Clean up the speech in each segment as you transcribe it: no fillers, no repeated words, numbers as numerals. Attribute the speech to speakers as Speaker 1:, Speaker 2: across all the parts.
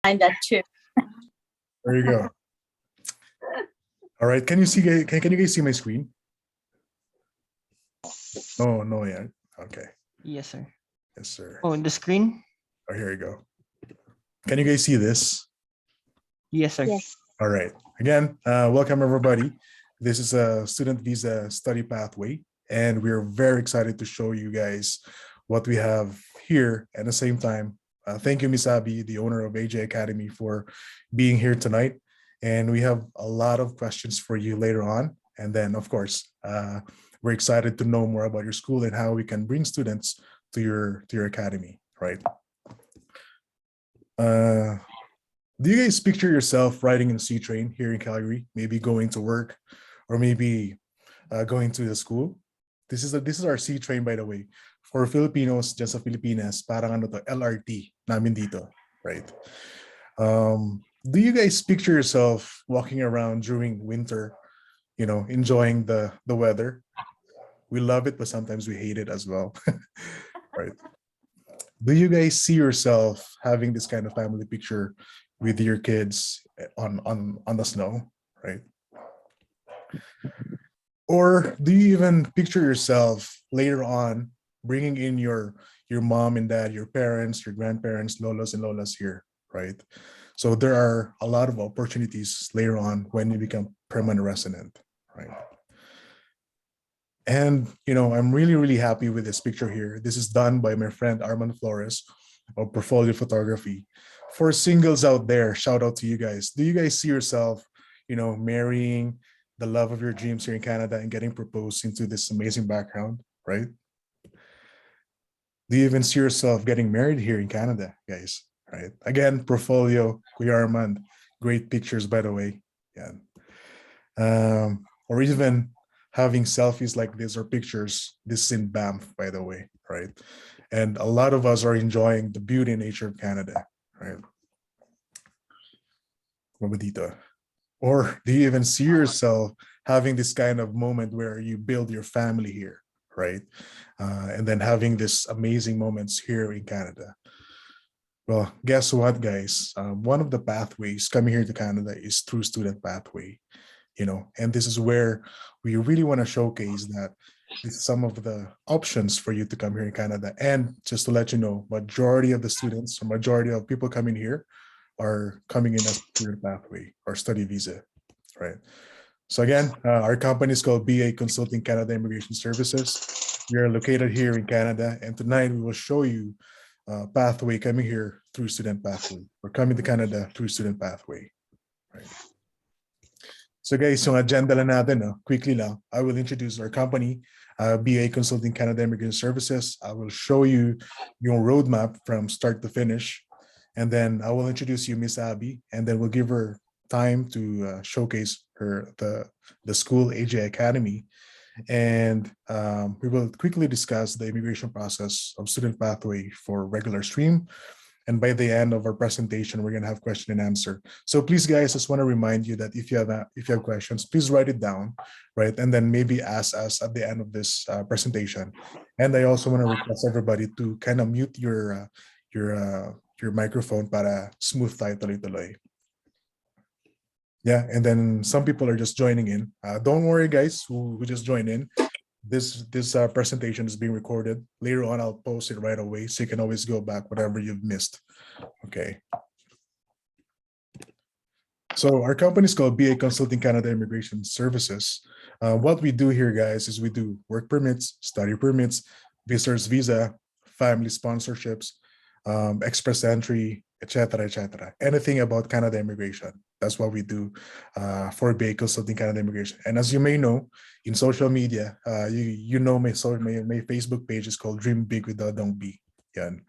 Speaker 1: find that too.
Speaker 2: There you go. All right. Can you see? Can you guys see my screen? No, yeah. Okay.
Speaker 3: Yes, sir.
Speaker 2: Yes, sir.
Speaker 3: Oh, the screen?
Speaker 2: Oh, here you go. Can you guys see this?
Speaker 3: Yes, sir.
Speaker 1: Yes.
Speaker 2: All right. Again, welcome everybody. This is a student visa study pathway, and we're very excited to show you guys what we have here. At the same time, thank you, Ms. Abbey, the owner of AGA-ACADEMY, for being here tonight. And we have a lot of questions for you later on. And then, of course, we're excited to know more about your school and how we can bring students to your academy, right? Do you guys picture yourself riding in a C train here in Calgary, maybe going to work, or maybe going to the school? This is our C train, by the way. For Filipinos, just sa Pilipinas, parang ano to, LRT namin dito, right? Do you guys picture yourself walking around during winter, you know, enjoying the weather? We love it, but sometimes we hate it as well, right? Do you guys see yourself having this kind of family picture with your kids on the snow, right? Or do you even picture yourself later on bringing in your mom and dad, your parents, your grandparents, lolos and lolas here, right? So there are a lot of opportunities later on when you become permanent resident, right? And, you know, I'm really, really happy with this picture here. This is done by my friend Arman Flores of Portfolio Photography. For singles out there, shout out to you guys. Do you guys see yourself, you know, marrying the love of your dreams here in Canada and getting proposed into this amazing background, right? Do you even see yourself getting married here in Canada, guys? Right? Again, Portfolio, Kuya Armand, great pictures, by the way. Yeah. Or even having selfies like this or pictures. This is in Banff, by the way, right? And a lot of us are enjoying the beauty and nature of Canada, right? Or do you even see yourself having this kind of moment where you build your family here, right? And then having this amazing moments here in Canada. Well, guess what, guys? One of the pathways coming here to Canada is through student pathway, you know, and this is where we really want to showcase that it's some of the options for you to come here in Canada. And just to let you know, majority of the students or majority of people coming here are coming in as student pathway or study visa, right? So again, our company is called BA Consulting Canada Immigration Services. We are located here in Canada, and tonight we will show you pathway coming here through student pathway or coming to Canada through student pathway, right? So guys, yung agenda lang natin, quickly lang, I will introduce our company, BA Consulting Canada Immigration Services. I will show you your roadmap from start to finish. And then I will introduce you, Miss Abbey, and then we'll give her time to showcase the school, AGA-ACADEMY. And we will quickly discuss the immigration process of student pathway for regular stream. And by the end of our presentation, we're going to have question and answer. So please, guys, just want to remind you that if you have questions, please write it down, right? And then maybe ask us at the end of this presentation. And I also want to request everybody to kind of mute your microphone para smooth tayo tuloy-tuloy. Yeah, and then some people are just joining in. Don't worry, guys, who just joined in. This presentation is being recorded. Later on, I'll post it right away, so you can always go back whatever you've missed. Okay. So our company is called BA Consulting Canada Immigration Services. What we do here, guys, is we do work permits, study permits, visitors visa, family sponsorships, express entry, etc., etc. Anything about Canada immigration. That's what we do for BA Consulting Canada Immigration. And as you may know, in social media, you know my Facebook page is called DreamBigwithDodongB. Yan.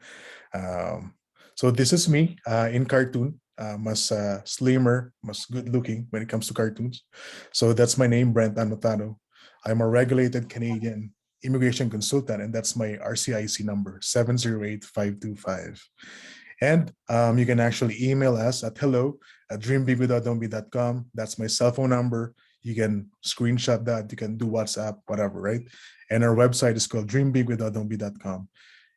Speaker 2: So this is me in cartoon, mas slimmer, mas good looking when it comes to cartoons. So that's my name, Brent Anotano. I'm a regulated Canadian immigration consultant, and that's my RCIC number, 708-525. And you can actually email us at hello@dreambigwithDodongB.com. That's my cell phone number. You can screenshot that. You can do WhatsApp, whatever, right? And our website is called dreambigwithDodongB.com.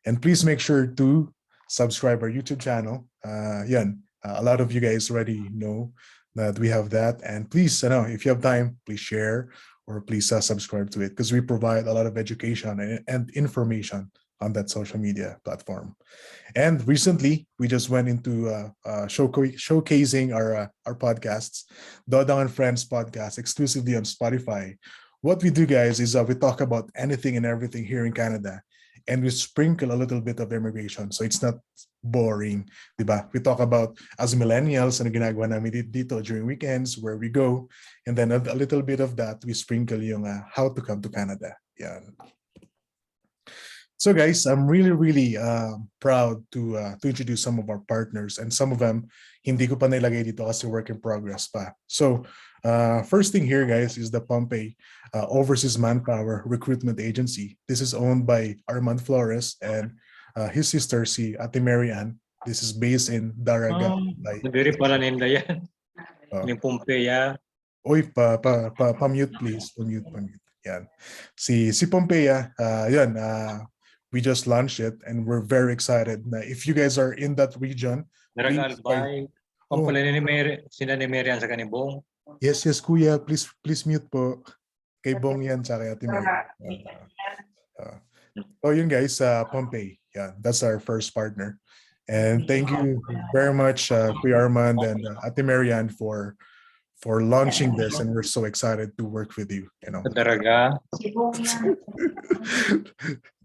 Speaker 2: And please make sure to subscribe our YouTube channel. Yan, A lot of you guys already know that we have that. And please, if you have time, please share or please subscribe to it because we provide a lot of education and information on that social media platform. And recently, we just went into showcasing our podcasts, Dodong and Friends podcast, exclusively on Spotify. What we do, guys, is we talk about anything and everything here in Canada, and we sprinkle a little bit of immigration, so it's not boring, diba? We talk about as millennials, ano ginagawa namin dito during weekends, where we go, and then a little bit of that we sprinkle yung how to come to Canada. Yan. So guys, I'm really proud to introduce some of our partners, and some of them hindi ko pa nilagay dito kasi work in progress pa. So first thing here, guys, is the Pompeii Overseas Manpower Recruitment Agency. This is owned by Armand Flores and his sister, si Ate Mary Ann. This is based in Daraga.
Speaker 1: Nabiri pala ninda yan. Yung Pompeii.
Speaker 2: Oy, pa-mute please. Pa-mute. Yan. Si Pompeii, yan, we just launched it and we're very excited. If you guys are in that region,
Speaker 1: Daraga Albay. Kung pala ni Mary, sila ni Mary sa kanibong.
Speaker 2: Yes, kuya, please mute po. Kay Bong yan, tsaka Ate Mary. So yun guys, Pompeii. Yeah, that's our first partner. And thank you very much, Kuya Armand and Ate Marian for launching this, and we're so excited to work with you.
Speaker 1: Daraga.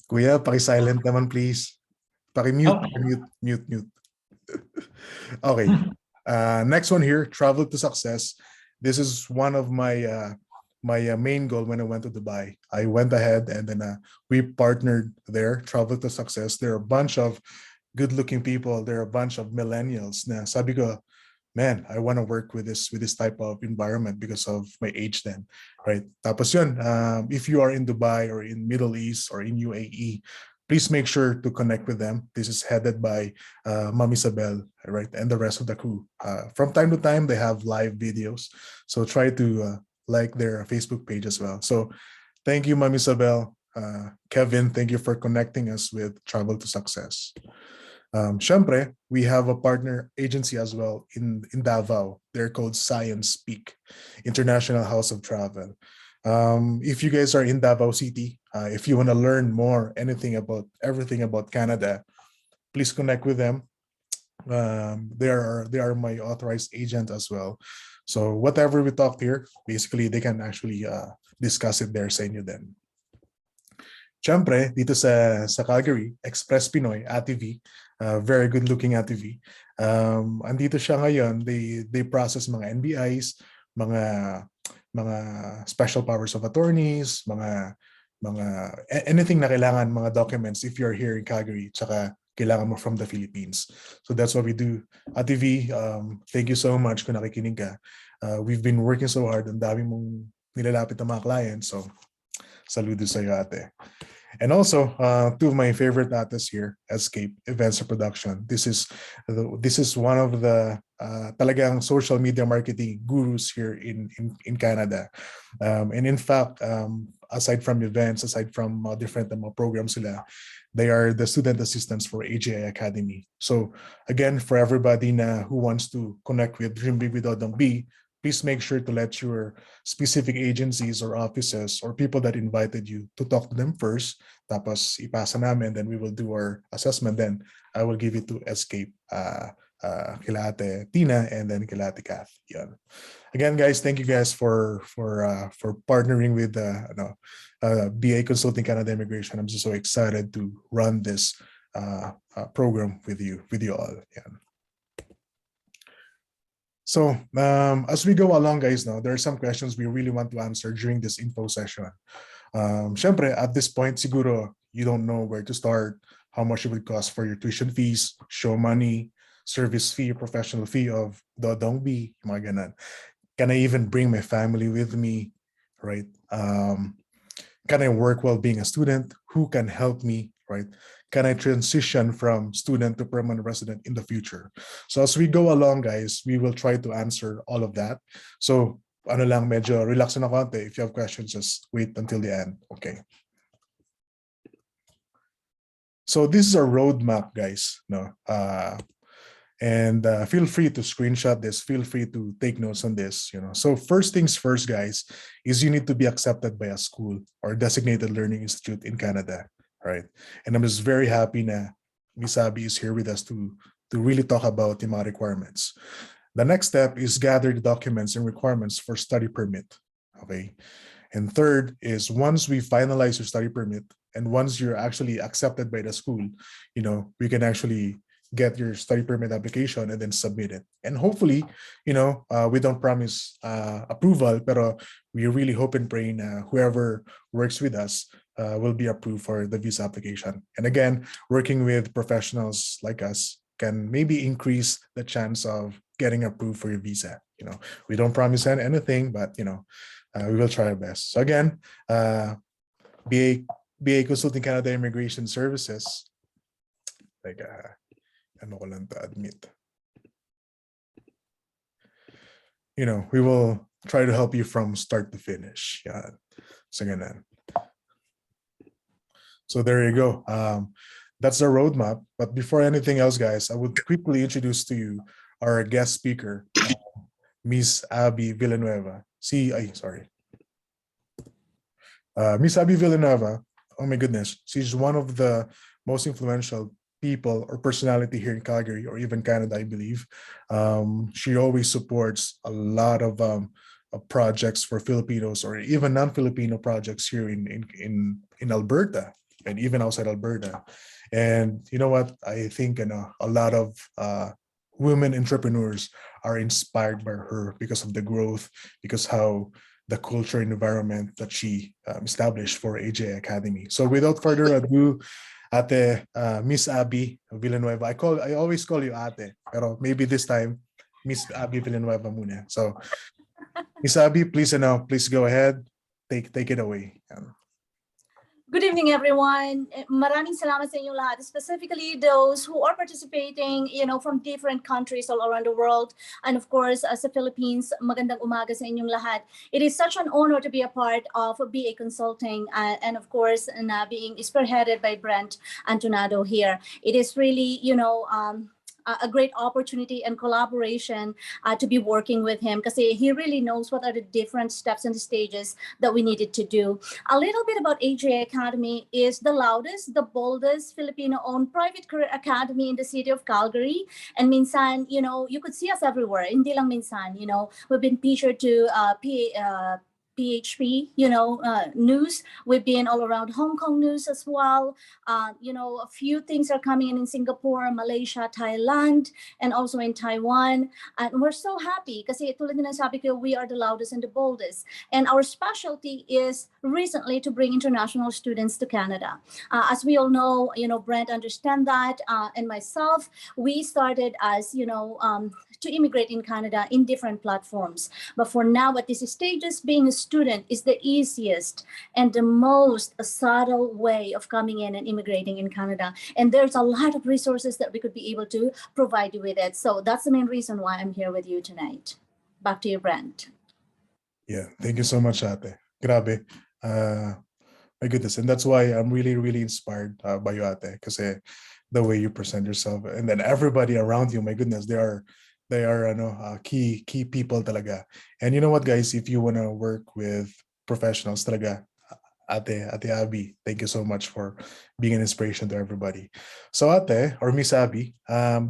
Speaker 2: Kuya, paki-silent naman please. Paki-mute, mute. Okay. Next one here, travel to success. This is one of my my main goal when I went to Dubai. I went ahead and then we partnered there, travel to success. There are a bunch of good-looking people. There are a bunch of millennials. Na sabi ko, man, I want to work with this type of environment because of my age then, right? Tapos yun, if you are in Dubai or in Middle East or in UAE, please make sure to connect with them. This is headed by Ma'am Isabel, right, and the rest of the crew. From time to time, they have live videos, so try to like their Facebook page as well. So thank you, Ma'am Isabel. Kevin, thank you for connecting us with Travel to Success. Syempre, we have a partner agency as well in Davao. They're called Science Peak, International House of Travel. If you guys are in Davao City, if you want to learn more, everything about Canada, please connect with them. They are my authorized agent as well. So whatever we talked here, basically they can actually discuss it there sa inyo din. Siyempre, dito sa Calgary, Express Pinoy, Ate V, very good looking Ate V. Andito siya ngayon, they process mga NBIs, mga special powers of attorneys, mga anything na kailangan, mga documents if you're here in Calgary, tsaka kailangan mo from the Philippines. So that's what we do. Ate V, thank you so much kung nakikinig ka. We've been working so hard, ang dami mong nilalapit ng mga clients, so saludo sa iyo, ate. And also, two of my favorite ates here, Escape Events and Production. This is one of the talagang social media marketing gurus here in Canada. And in fact, aside from events, aside from different programs sila, they are the student assistants for AGA-ACADEMY. So again, for everybody who wants to connect with DreamBigwithDodongB, please make sure to let your specific agencies or offices or people that invited you to talk to them first. Tapos ipasa namin, then we will do our assessment. Then I will give it to Escape, kila Ate Tina, and then kila Ate Kath. Yan. Again, guys, thank you guys for partnering with BA Consulting Canada Immigration. I'm just so excited to run this program with you all. Yan. So as we go along, guys, now there are some questions we really want to answer during this info session. Syempre, at this point, siguro you don't know where to start, how much it would cost for your tuition fees, show money, service fee, professional fee of DodongB, mga ganon. Can I even bring my family with me, right? Can I work while being a student? Who can help me, right? Can I transition from student to permanent resident in the future? So as we go along, guys, we will try to answer all of that. So ano lang, medyo relax na konti. If you have questions, just wait until the end. Okay. So this is our roadmap, guys. No, And feel free to screenshot this, feel free to take notes on this, you know. So first things first, guys, is you need to be accepted by a school or designated learning institute in Canada, right? And I'm just very happy na Miss Abby is here with us to really talk about the mga requirements. The next step is gather the documents and requirements for study permit, okay? And third is once we finalize your study permit and once you're actually accepted by the school, you know, we can actually get your study permit application and then submit it. And hopefully, you know, we don't promise approval, pero we really hope and pray whoever works with us will be approved for the visa application. And again, working with professionals like us can maybe increase the chance of getting approved for your visa. You know, we don't promise anything, but you know, we will try our best. So again, BA Consulting Canada Immigration Services, like ano ko lang to admit. You know, we will try to help you from start to finish. Yeah. So ganun. So there you go. That's the roadmap. But before anything else, guys, I would quickly introduce to you our guest speaker, Miss Abbey Villanueva. Miss Abbey Villanueva, oh my goodness, she's one of the most influential people or personality here in Calgary or even Canada, I believe. She always supports a lot of projects for Filipinos or even non-Filipino projects here in Alberta and even outside Alberta. And you know what? I think a lot of women entrepreneurs are inspired by her because of the growth, because how the culture and environment that she established for AGA-ACADEMY. So without further ado, Ate Miss Abbey Villanueva. I always call you Ate, pero maybe this time Miss Abbey Villanueva muna. So Miss Abbey, please go ahead. Take it away.
Speaker 4: Good evening, everyone. Maraming salamat sa inyong lahat, specifically those who are participating, you know, from different countries all around the world. And of course, sa Philippines, magandang umaga sa inyong lahat. It is such an honor to be a part of BA Consulting and of course, being spearheaded by Brent Antonado here. It is really, you know, a great opportunity and collaboration to be working with him because he really knows what are the different steps and stages that we needed to do. A little bit about AGA Academy is the loudest, the boldest Filipino-owned private career academy in the city of Calgary. And minsan, you know, you could see us everywhere. Hindi lang minsan, you know, we've been featured to PHP, you know, news. We've been all around Hong Kong news as well. You know, a few things are coming in Singapore, Malaysia, Thailand, and also in Taiwan. And we're so happy because we are the loudest and the boldest. And our specialty is recently to bring international students to Canada. As we all know, you know, Brent understand that, and myself, we started as, you know, to immigrate in Canada in different platforms. But for now, at this stages, being a student is the easiest and the most subtle way of coming in and immigrating in Canada. And there's a lot of resources that we could be able to provide you with it. So that's the main reason why I'm here with you tonight. Back to you, Brent.
Speaker 2: Yeah, thank you so much, Ate. Grabe. My goodness. And that's why I'm really, really inspired by you, Ate, because the way you present yourself and then everybody around you, my goodness, they are key people talaga. And you know what, guys, if you want to work with professionals talaga, Ate Abby, thank you so much for being an inspiration to everybody. So Ate, or Miss Abby,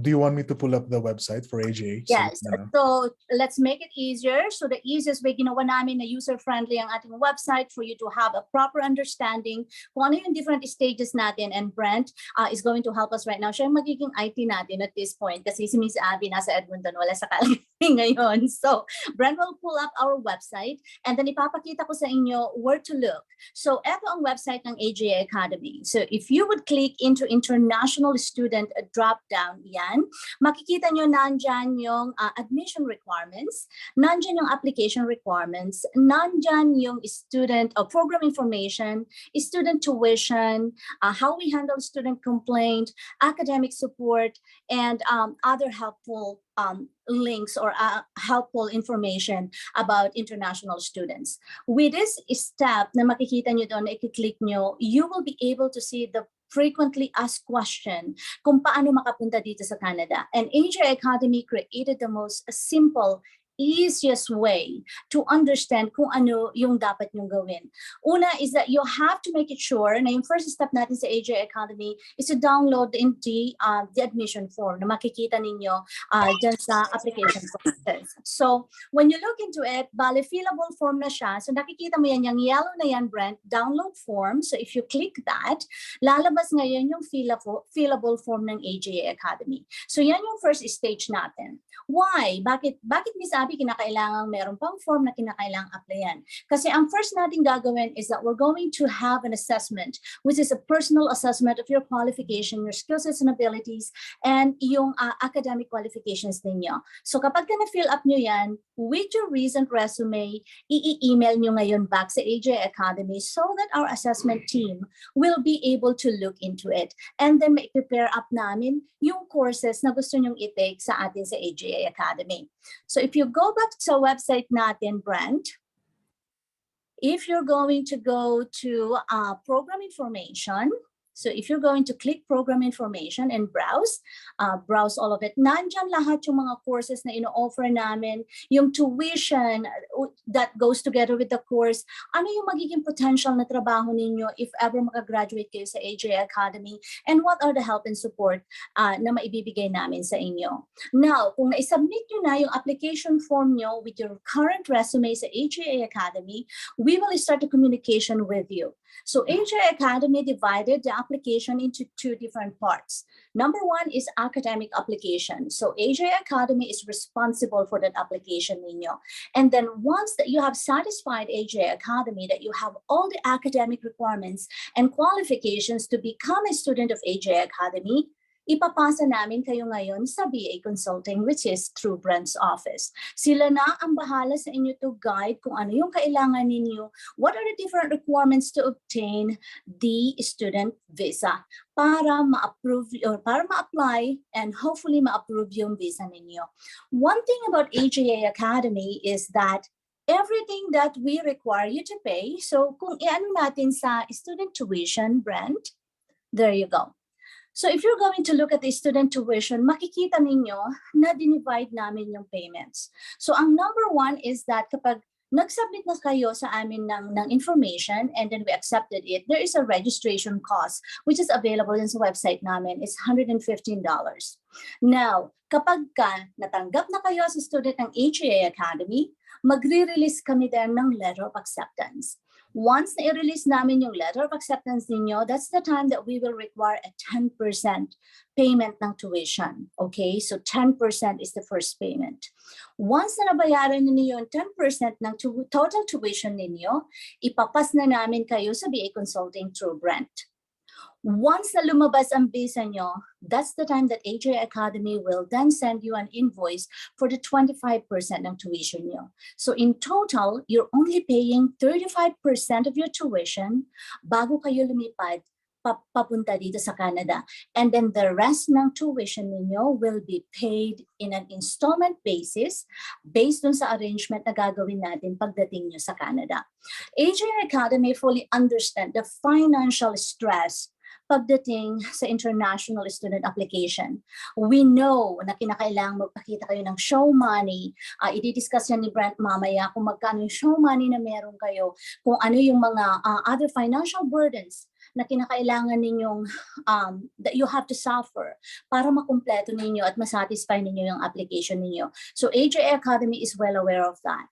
Speaker 2: do you want me to pull up the website for AGA?
Speaker 4: Yes, so let's make it easier. So the easiest way, ginawa namin na user-friendly ang ating website for you to have a proper understanding kung ano yung different stages natin. And Brent is going to help us right now. Siya yung magiging IT natin at this point kasi si Miss Abby nasa Edmonton, wala sa Calgary ngayon. So Brent will pull up our website and then ipapakita ko sa inyo where to look. So eto ang website ng AGA Academy. So if you would click into international student drop-down yan, makikita nyo nandyan yung admission requirements, nandyan yung application requirements, nandyan yung student program information, student tuition, how we handle student complaint, academic support, and other helpful links or helpful information about international students. With this step na makikita nyo doon, na i-click nyo, you will be able to see the frequently asked question kung paano makapunta dito sa Canada. And AGA Academy created the most simple, easiest way to understand kung ano yung dapat nyong gawin. Una is that you have to make it sure na yung first step natin sa AGA Academy is to download the admission form na makikita ninyo dyan sa application process. So when you look into it, bale fillable form na siya. So nakikita mo yan, yung yellow na yan, Brent, download form. So if you click that, lalabas ngayon yung fillable form ng AGA Academy. So yan yung first stage natin. Why? Bakit Miss Abby kinakailangan meron pang form na kinakailangang applyan? Kasi ang first nating gagawin is that we're going to have an assessment, which is a personal assessment of your qualification, your skills and abilities, and yung academic qualifications ninyo. So kapag na-fill up nyo yan, with your recent resume, i-email nyo ngayon back sa AGA Academy so that our assessment team will be able to look into it. And then may prepare up namin yung courses na gusto nyong i-take sa atin sa AGA Academy. So if you go back to the website natin, Brent, if you're going to go to program information, so if you're going to click program information and browse all of it, nandyan lahat yung mga courses na ino-offer namin, yung tuition that goes together with the course, ano yung magiging potential na trabaho ninyo if ever makagraduate kayo sa AGA Academy, and what are the help and support na maibibigay namin sa inyo. Now, kung na-submit nyo na yung application form nyo with your current resume sa AGA Academy, we will start the communication with you. So AGA Academy divided the application into two different parts. Number one is academic application. So AGA Academy is responsible for that application ninyo. And then once that you have satisfied AGA Academy, that you have all the academic requirements and qualifications to become a student of AGA Academy, ipapasa namin kayo ngayon sa BA Consulting, which is through Brent's office. Sila na ang bahala sa inyo to guide kung ano yung kailangan ninyo, what are the different requirements to obtain the student visa para ma-approve or para ma-apply and hopefully ma-approve yung visa ninyo. One thing about AGA Academy is that everything that we require you to pay, so kung i-ano natin sa student tuition, Brent, there you go. So if you're going to look at the student tuition, makikita ninyo na dinivide namin yung payments. So ang number one is that kapag nag-submit na kayo sa amin ng information and then we accepted it, there is a registration cost which is available in sa website namin. It's $115. Now, kapag natanggap na kayo sa student ng AGA Academy, magre-release kami din ng letter of acceptance. Once na i-release namin yung letter of acceptance ninyo, that's the time that we will require a 10% payment ng tuition. Okay, so 10% is the first payment. Once na nabayaran ninyo yung 10% ng total tuition ninyo, ipapas na namin kayo sa BA Consulting through Brent. Once na lumabas ang visa nyo, that's the time that AGA Academy will then send you an invoice for the 25% ng tuition nyo. So in total, you're only paying 35% of your tuition bago kayo lumipad papunta dito sa Canada. And then the rest ng tuition ninyo will be paid in an installment basis based on sa arrangement na gagawin natin pagdating nyo sa Canada. AGA Academy fully understand the financial stress pagdating sa international student application. We know na kinakailangan magpakita kayo ng show money. I-discuss yan ni Brent mamaya kung magkano yung show money na meron kayo, kung ano yung mga other financial burdens na kinakailangan ninyong that you have to suffer para makumpleto ninyo at masatisfy ninyo yung application ninyo. So AGA Academy is well aware of that.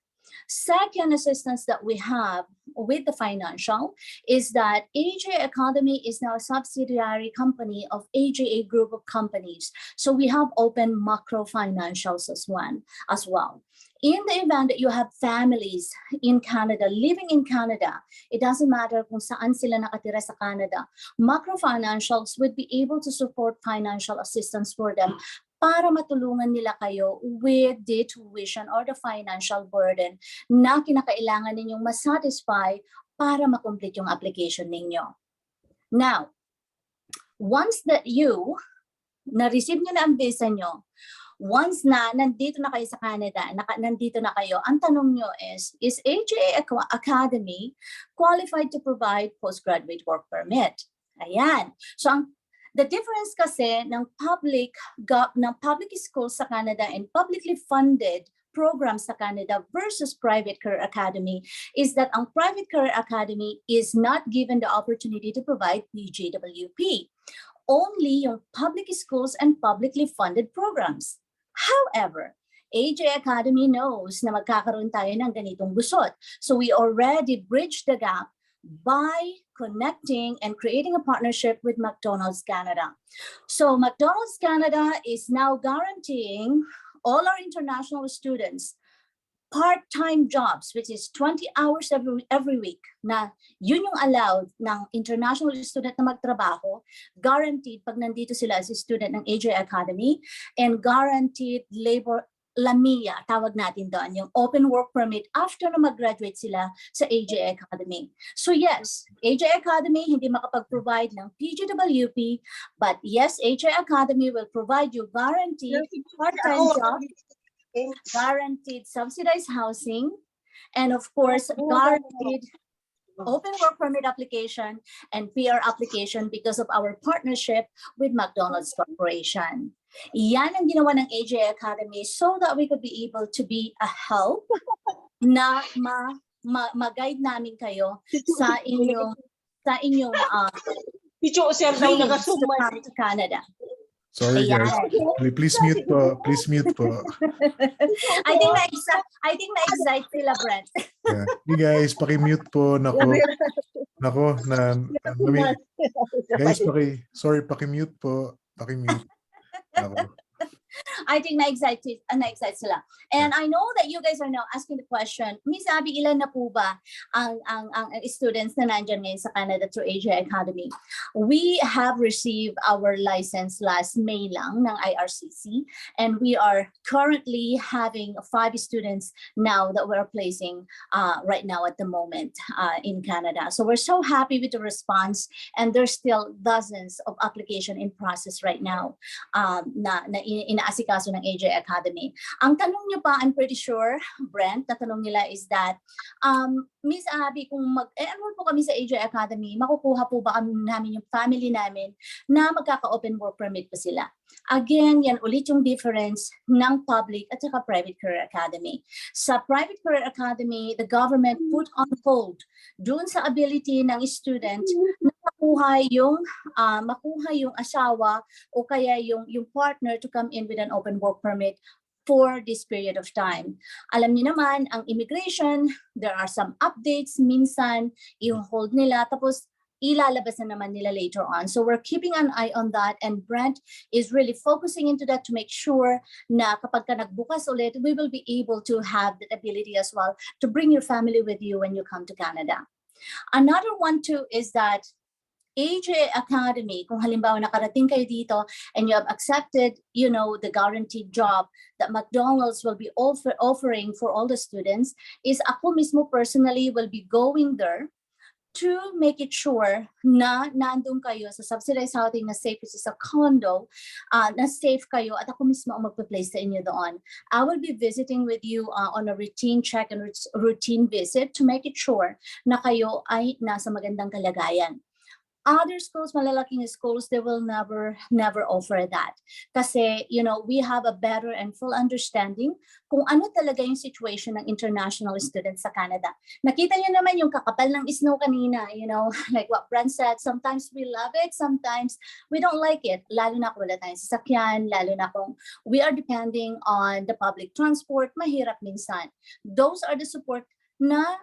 Speaker 4: Second assistance that we have with the financial is that AGA Academy is now a subsidiary company of AGA Group of Companies. So we have open macro financials as well. In the event that you have families in Canada, living in Canada, it doesn't matter kung saan sila nakatira sa Canada, macro financials would be able to support financial assistance for them para matulungan nila kayo with the tuition or the financial burden na kinakailangan ninyong masatisfy para makomplete yung application ninyo. Now, once that you na-receive nyo na ang visa nyo, once na nandito na kayo sa Canada, nandito na kayo, ang tanong nyo is AGA Academy qualified to provide postgraduate work permit? Ayan. So the difference kasi ng public schools sa Canada and publicly funded programs sa Canada versus private career academy is that ang private career academy is not given the opportunity to provide PGWP. Only yung public schools and publicly funded programs. However, AGA-ACADEMY knows na magkakaroon tayo ng ganitong gusot. So we already bridged the gap by connecting and creating a partnership with McDonald's Canada. So McDonald's Canada is now guaranteeing all our international students part-time jobs, which is 20 hours every week, na yun yung allowed ng international student na magtrabaho, guaranteed pag nandito sila as a student ng AGA-ACADEMY, and guaranteed labor LAMIA, tawag natin doon, yung open work permit after na mag-graduate sila sa AGA-ACADEMY. So yes, AGA-ACADEMY hindi makapag-provide ng PGWP, but yes, AGA-ACADEMY will provide you guaranteed part-time job, guaranteed subsidized housing, and of course, guaranteed open work permit application and PR application because of our partnership with McDonald's Corporation. Yan ang ginawa ng AGA-ACADEMY so that we could be able to be a help na mag-guide namin kayo sa inyong dreams to come to Canada.
Speaker 2: Sorry guys, please mute po. Please mute po.
Speaker 4: I think na-excite sila, Brent.
Speaker 2: Yeah. You guys, paki-mute po. Nako, guys, paki-mute po. Paki-mute. Nako.
Speaker 4: I think na-excite sila. And I know that you guys are now asking the question, Miss Abby, ilan na po ba ang students na nandyan ngayon sa Canada through AGA-ACADEMY? We have received our license last May lang ng IRCC, and we are currently having 5 students now that we're placing right now at the moment in Canada. So we're so happy with the response, and there's still dozens of application in process right now na inaasikaso ng AGA-ACADEMY. Ang tanong niyo pa, I'm pretty sure, Brent, na tanong nila is that, Miss Abby, kung mag-enroll po kami sa AGA-ACADEMY, makukuha po ba namin yung family namin na magkaka-open work permit pa sila? Again, yan ulit yung difference ng public at saka private career academy. Sa private career academy, the government put on hold dun sa ability ng student na makuha yung asawa o kaya yung partner to come in with an open work permit for this period of time. Alam niyo naman, ang immigration, there are some updates, minsan i-hold nila, tapos ilalabas na naman nila later on. So we're keeping an eye on that, and Brent is really focusing into that to make sure na kapag ka nagbukas ulit, we will be able to have that ability as well to bring your family with you when you come to Canada. Another one too is that AGA-ACADEMY, kung halimbawa nakarating kayo dito and you have accepted, the guaranteed job that McDonald's will be offering for all the students, is ako mismo personally will be going there to make it sure na nandun kayo sa subsidized housing na safe, which is a condo, na safe kayo, at ako mismo ang magpa-place sa inyo doon. I will be visiting with you on a routine check and routine visit to make it sure na kayo ay nasa magandang kalagayan. Other schools, malalaking schools, they will never offer that. Kasi, we have a better and full understanding kung ano talaga yung situation ng international students sa Canada. Nakita niyo naman yung kakapal ng snow kanina, like what Brent said, sometimes we love it, sometimes we don't like it. Lalo na kung wala tayong sasakyan, lalo na kung we are depending on the public transport, mahirap minsan. Those are the support na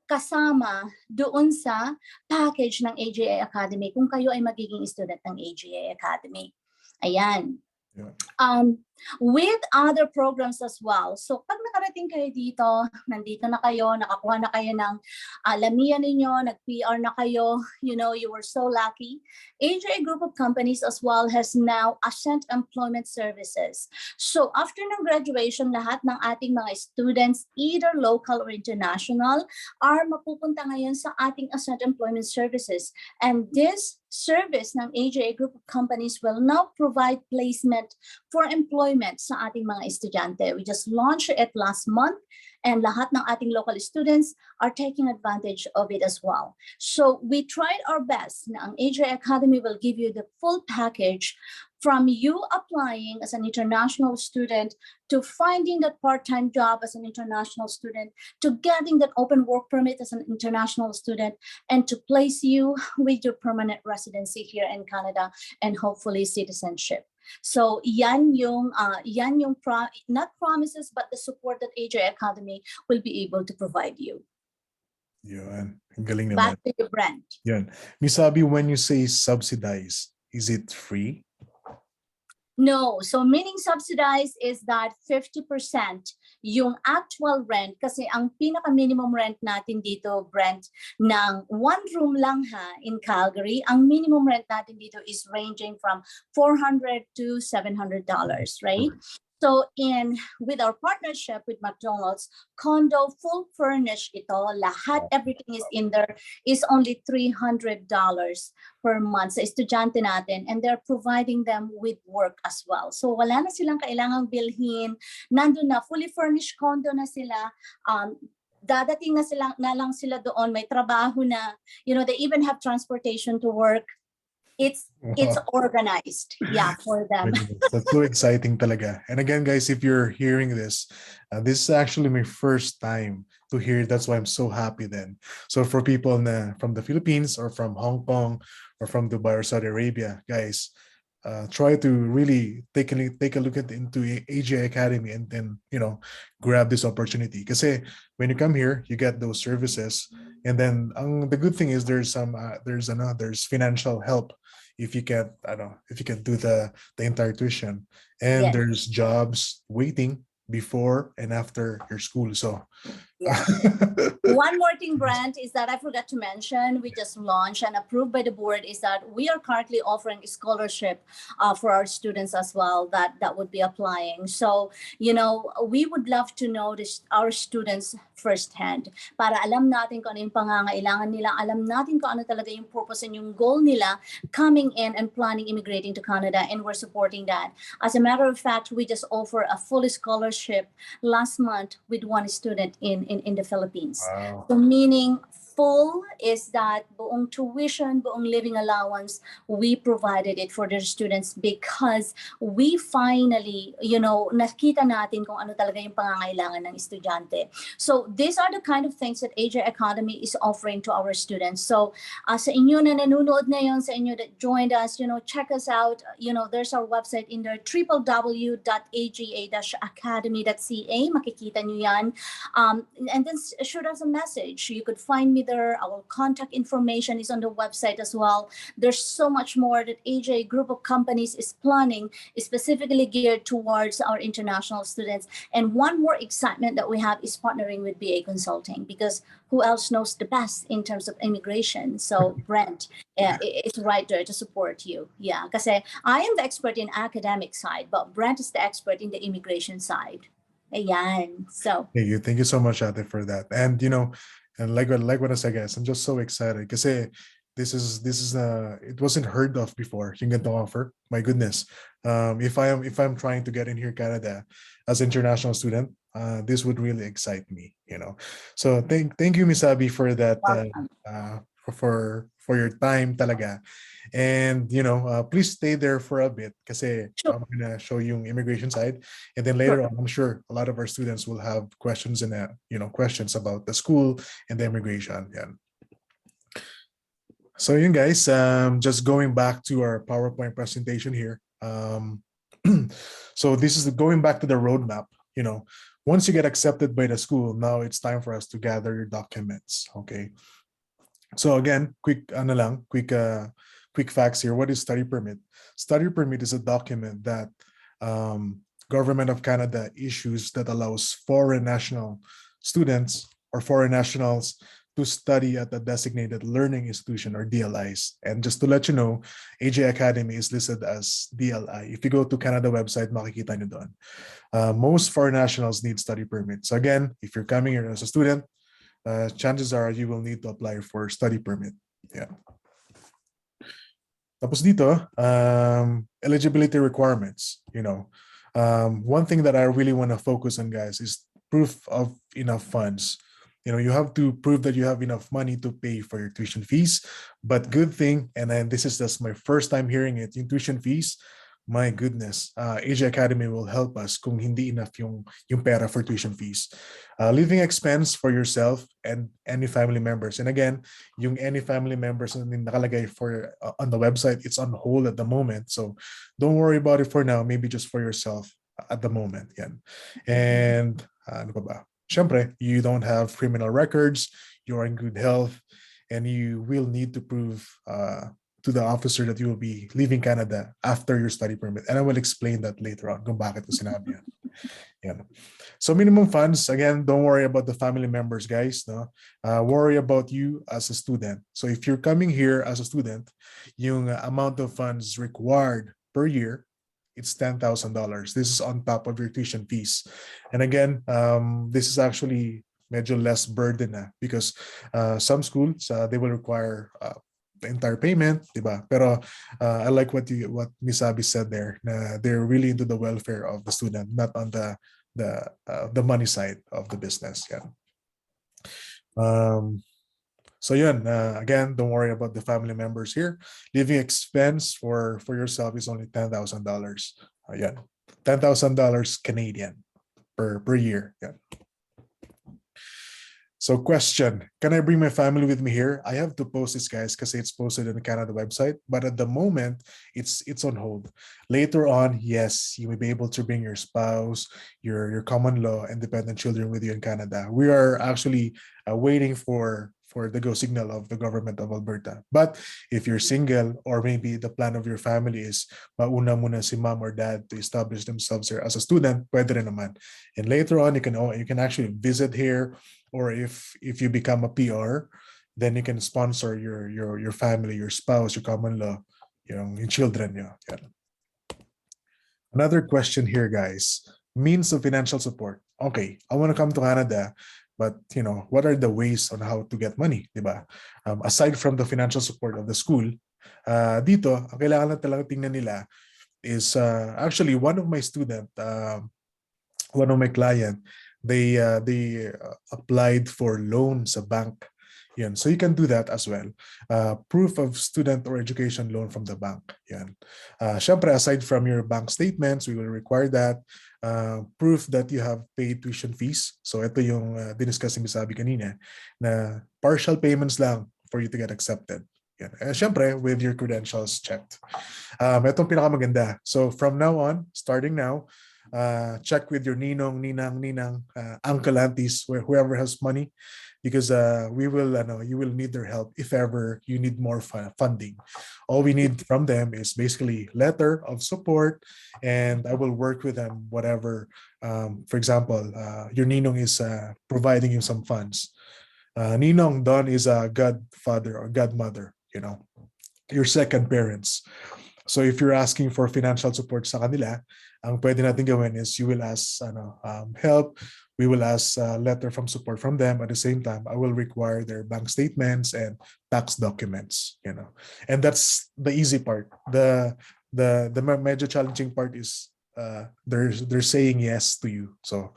Speaker 4: kasama doon sa package ng AGA-ACADEMY kung kayo ay magiging student ng AGA-ACADEMY. Ayan.
Speaker 2: Yeah.
Speaker 4: With other programs as well. So pag nakarating kayo dito, nandito na kayo, nakakuha na kayo ng LAMIA ninyo, nag-PR na kayo, you were so lucky. AGA group of companies as well has now Ascent Employment Services. So after ng graduation, lahat ng ating mga students, either local or international, are mapupunta ngayon sa ating Ascent Employment Services. And this service ng AGA group of companies will now provide placement for employment sa ating mga estudyante. We just launched it last month, and lahat ng ating local students are taking advantage of it as well. So we tried our best na ang AGA Academy will give you the full package from you applying as an international student to finding that part-time job as an international student, to getting that open work permit as an international student, and to place you with your permanent residency here in Canada and hopefully citizenship. So yan yung not promises, but the support that AGA Academy will be able to provide you.
Speaker 2: Yun. Ang galing naman.
Speaker 4: Back to the brand.
Speaker 2: Yun. Miss Abby, when you say subsidize, is it free?
Speaker 4: No, so meaning subsidized is that 50% yung actual rent, kasi ang pinaka-minimum rent natin dito, Brent, ng one room lang ha in Calgary, ang minimum rent natin dito is ranging from $400 to $700, right? So with our partnership with McDonald's, condo full furnished ito, lahat, everything is in there, is only $300 per month sa estudyante natin, and they're providing them with work as well. So wala na silang kailangang bilhin, nandun na, fully furnished condo na sila, dadating na lang sila doon, may trabaho na, they even have transportation to work. It's organized, yeah, for them.
Speaker 2: That's so exciting talaga. And again, guys, if you're hearing this, this is actually my first time to hear it. That's why I'm so happy then. So for people from the Philippines or from Hong Kong or from Dubai or Saudi Arabia, guys, try to really take a look into AGA Academy and then grab this opportunity. Because when you come here, you get those services, and then the good thing is there's financial help if you can do the entire tuition, and
Speaker 4: Yes.
Speaker 2: there's jobs waiting before and after your school. So
Speaker 4: Yeah. One more thing, Brent, is that I forgot to mention, we just launched and approved by the board, is that we are currently offering a scholarship for our students as well that would be applying. So, we would love to know our students firsthand para alam natin kung ano yung pangangailangan nila, alam natin kung ano talaga yung purpose and yung goal nila coming in and planning immigrating to Canada, and we're supporting that. As a matter of fact, we just offer a full scholarship last month with one student in the Philippines.
Speaker 2: wow.
Speaker 4: So meaning full is that buong tuition, buong living allowance, we provided it for their students because we finally, nakita natin kung ano talaga yung pangangailangan ng estudyante. So these are the kind of things that AGA Academy is offering to our students. So sa inyo na nanonood ngayon, sa inyo that joined us, check us out. There's our website in there, www.aga-academy.ca. Makikita nyo yan. And then shoot us a message. You could find me there. Our contact information is on the website as well. There's so much more that AGA group of companies is planning, specifically geared towards our international students. And one more excitement that we have is partnering with BA Consulting, because who else knows the best in terms of immigration? So Brent is right there to support you. Yeah, because I am the expert in academic side, but Brent is the expert in the immigration side. Ayan. So
Speaker 2: Thank you so much, Ate, for that. And and like what I said, guys, I'm just so excited because this is it wasn't heard of before. Yung ganitong offer, my goodness. If I'm trying to get in here Canada as an international student, this would really excite me. So thank you, Miss Abby, for that. For your time talaga. And please stay there for a bit kasi
Speaker 4: Sure.
Speaker 2: I'm gonna show you yung immigration side, and then later on I'm sure a lot of our students will have questions and questions about the school and the immigration. Yeah. So guys, just going back to our PowerPoint presentation here. So this is going back to the roadmap. Once you get accepted by the school, now it's time for us to gather your documents. Okay. So again, quick facts here. What is study permit? Study permit is a document that Government of Canada issues that allows foreign national students or foreign nationals to study at a designated learning institution or DLIs. And just to let you know, AGA Academy is listed as DLI. If you go to Canada website, makikita nyo doon. Most foreign nationals need study permits. So again, if you're coming here as a student, chances are you will need to apply for study permit. Yeah. Tapos dito, eligibility requirements, one thing that I really want to focus on, guys, is proof of enough funds. You have to prove that you have enough money to pay for your tuition fees. But good thing, and then this is just my first time hearing it, yung tuition fees, my goodness, AGA-ACADEMY will help us kung hindi enough yung pera for tuition fees. Living expense for yourself and any family members. And again, yung any family members na nakalagay for on the website, it's on hold at the moment. So don't worry about it for now. Maybe just for yourself at the moment. Yan. And ano pa ba? Syempre, you don't have criminal records, you're in good health, and you will need to prove to the officer that you will be leaving Canada after your study permit. And I will explain that later on kung bakit ko sinabi yan. Yan. So minimum funds, again, don't worry about the family members, guys. No? Worry about you as a student. So if you're coming here as a student, yung amount of funds required per year, it's $10,000. This is on top of your tuition fees. And again, this is actually medyo less burden because some schools, they will require the entire payment, diba? Pero I like what Miss Abby said there. Na they're really into the welfare of the student, not on the money side of the business. Yeah. So yun, again, don't worry about the family members here. Living expense for yourself is only $10,000. Yan, $10,000 Canadian per year. Yeah. So question, can I bring my family with me here? I have to post this, guys, because it's posted on the Canada website. But at the moment, it's on hold. Later on, yes, you may be able to bring your spouse, your common law and dependent children with you in Canada. We are actually waiting for the go signal of the government of Alberta. But if you're single, or maybe the plan of your family is mauna muna si mom or dad to establish themselves here as a student, pwede rin naman. And later on, you can actually visit here, or if you become a PR, then you can sponsor your family, your spouse, your common law, your children. Yeah. Another question here, guys. Means of financial support. Okay, I want to come to Canada, but what are the ways on how to get money, diba? Aside from the financial support of the school, dito, ang kailangan lang talaga tingnan nila is actually one of my student, one of my client, they applied for loans sa bank. Yan. So you can do that as well. Proof of student or education loan from the bank. Yan. Syempre, aside from your bank statements, we will require that. Proof that you have paid tuition fees. So ito yung diniscuss ni Sabi kanina, na partial payments lang for you to get accepted. Yan. Syempre, with your credentials checked. Itong pinakamaganda. So from now on, starting now, check with your ninong, ninang, uncle, aunties, whoever has money, because you will need their help if ever you need more funding. All we need from them is basically letter of support, and I will work with them whatever. For example, your ninong is providing you some funds. Ninong Don is a godfather or godmother, your second parents. So if you're asking for financial support sa kanila, ang pwede natin gawin is you will ask help. We will ask a letter from support from them. At the same time, I will require their bank statements and tax documents. And that's the easy part. The major challenging part is they're saying yes to you. So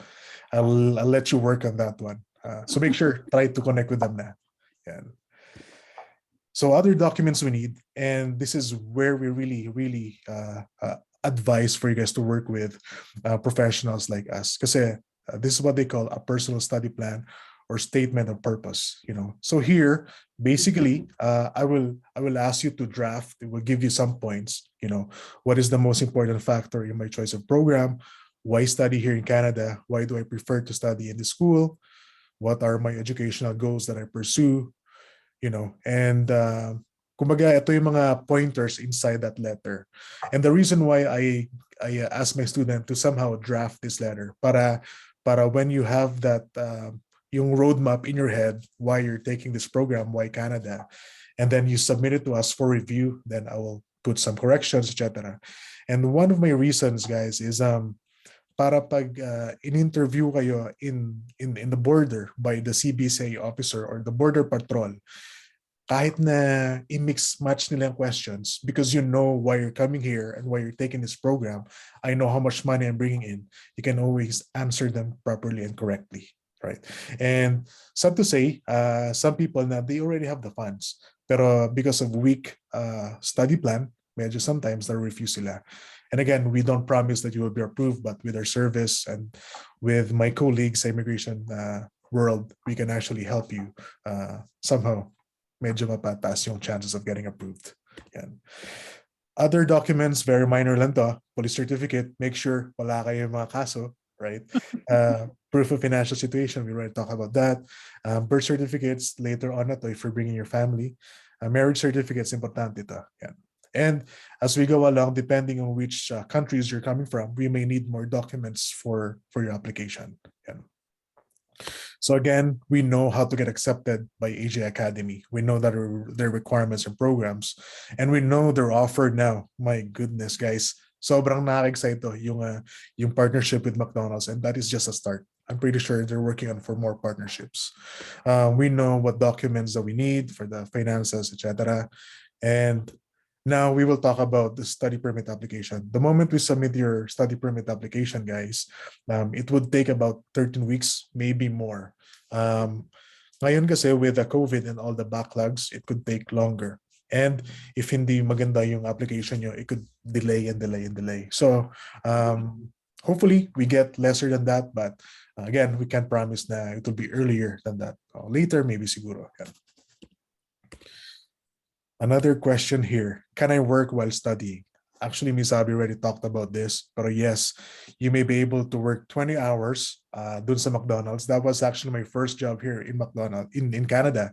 Speaker 2: I'll let you work on that one. So make sure try to connect with them na. Yan. So other documents we need, and this is where we really advise for you guys to work with professionals like us. Kasi this is what they call a personal study plan or statement of purpose. So here, basically, I will ask you to draft. It will give you some points. What is the most important factor in my choice of program? Why study here in Canada? Why do I prefer to study in the school? What are my educational goals that I pursue? And kumbaga, ito yung mga pointers inside that letter. And the reason why I ask my student to somehow draft this letter para when you have that yung roadmap in your head, why you're taking this program, why Canada, and then you submit it to us for review, then I will put some corrections, etc. And one of my reasons, guys, is para pag in-interview kayo in the border by the CBSA officer or the border patrol, kahit na i-mix match nila yung questions, because you know why you're coming here and why you're taking this program, I know how much money I'm bringing in, you can always answer them properly and correctly, right? And sad to say, some people na they already have the funds, pero because of weak study plan, medyo sometimes they refuse sila. And again, we don't promise that you will be approved, but with our service and with my colleagues sa immigration world, we can actually help you somehow. Medyo mapataas yung chances of getting approved. Yan. Other documents, very minor lang to. Police certificate, make sure wala kayo mga kaso, right? Proof of financial situation, we already talked about that. Birth certificates, later on na to if you're bringing your family. Marriage certificates, importante ito. Yan. And as we go along, depending on which countries you're coming from, we may need more documents for your application. Yan. So again, we know how to get accepted by AGA-ACADEMY. We know that their requirements and programs, and we know they're offered now. My goodness, guys, sobrang nakaka-excite yung partnership with McDonald's, and that is just a start. I'm pretty sure they're working on for more partnerships. We know what documents that we need for the finances, etc. And now we will talk about the study permit application. The moment we submit your study permit application, guys, it would take about 13 weeks, maybe more. Ngayon kasi with the COVID and all the backlogs, it could take longer. And if hindi maganda yung application nyo, it could delay and delay and delay. So hopefully we get lesser than that, but again, we can't promise na it will be earlier than that. Later, maybe siguro. Yeah. Another question here, can I work while studying? Actually, Ms. Abby already talked about this, but yes, you may be able to work 20 hours dun sa McDonald's. That was actually my first job here in McDonald's, in Canada.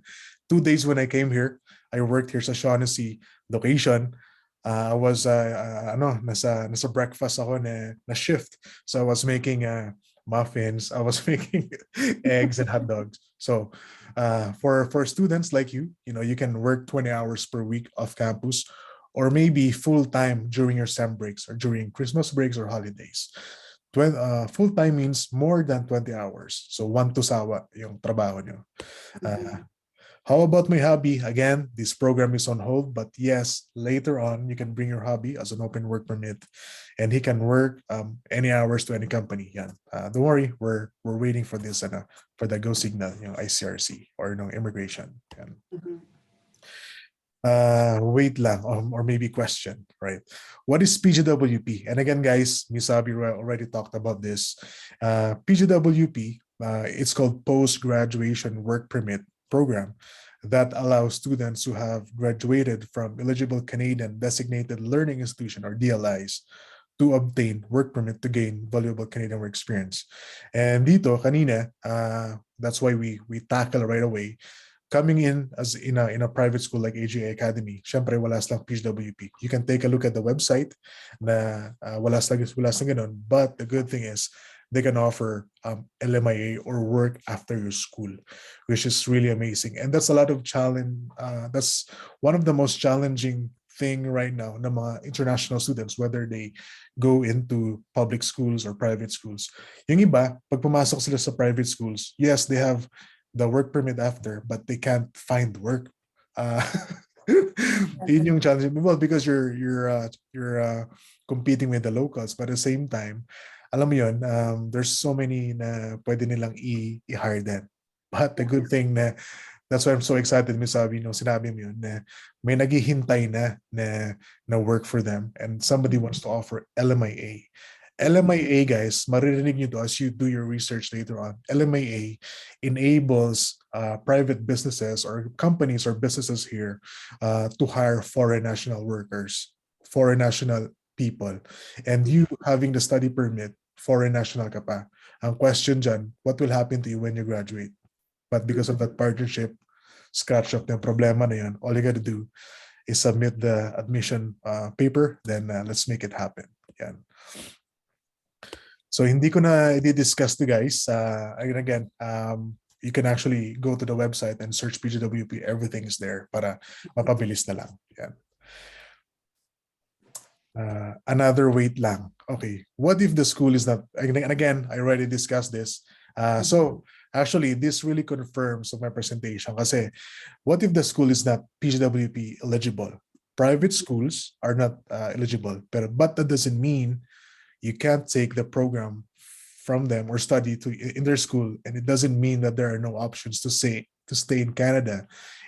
Speaker 2: 2 days when I came here, I worked here sa Shaughnessy location. I was, nasa breakfast ako na shift. So I was making muffins, I was making eggs and hot dogs. So for students like you can work 20 hours per week off campus, or maybe full-time during your SEM breaks or during Christmas breaks or holidays. Full-time means more than 20 hours. So 1 to sawa yung trabaho nyo. How about my hobby? Again, this program is on hold, but yes, later on, you can bring your hobby as an open work permit, and he can work any hours to any company. Yan. Don't worry, we're waiting for this for the go signal, ICRC or immigration. Yan. Wait lang, or maybe question, right? What is PGWP? And again, guys, Ms. Abby already talked about this. PGWP, it's called Post-Graduation Work Permit Program that allows students who have graduated from eligible Canadian Designated Learning Institution or DLIs to obtain work permit to gain valuable Canadian work experience. And dito kanina, that's why we tackle right away. Coming in as in a private school like AGA-ACADEMY, syempre wala silang PGWP. You can take a look at the website na wala silang ganun, but the good thing is they can offer LMIA or work after your school, which is really amazing. And that's a lot of challenge. That's one of the most challenging thing right now na mga international students, whether they go into public schools or private schools. Yung iba, pag pumasok sila sa private schools, yes, they have the work permit after, but they can't find work. Yun yung challenge. Well, because you're competing with the locals, but at the same time, alam mo yun, there's so many na pwede nilang i-hire them. But the good thing na, that's why I'm so excited, Ms. Abby, sinabi mo yun, na may naghihintay na work for them, and somebody wants to offer LMIA. LMIA, guys, maririnig nyo to as you do your research later on. LMIA enables private businesses or companies or businesses here to hire foreign national workers, foreign national people. And you having the study permit, foreign national ka pa. Ang question dyan, what will happen to you when you graduate? But because of that partnership, scratch off the problema na yun. All you got to do is submit the admission paper, then let's make it happen. Yan. So hindi ko na i-discuss to guys. Again, you can actually go to the website and search PGWP. Everything is there para mapabilis na lang. Yan. Another wait lang. Okay, what if the school is not, and again, I already discussed this. So Actually, this really confirms my presentation kasi what if the school is not PGWP eligible? Private schools are not eligible, but that doesn't mean you can't take the program from them or study in their school, and it doesn't mean that there are no options to stay in Canada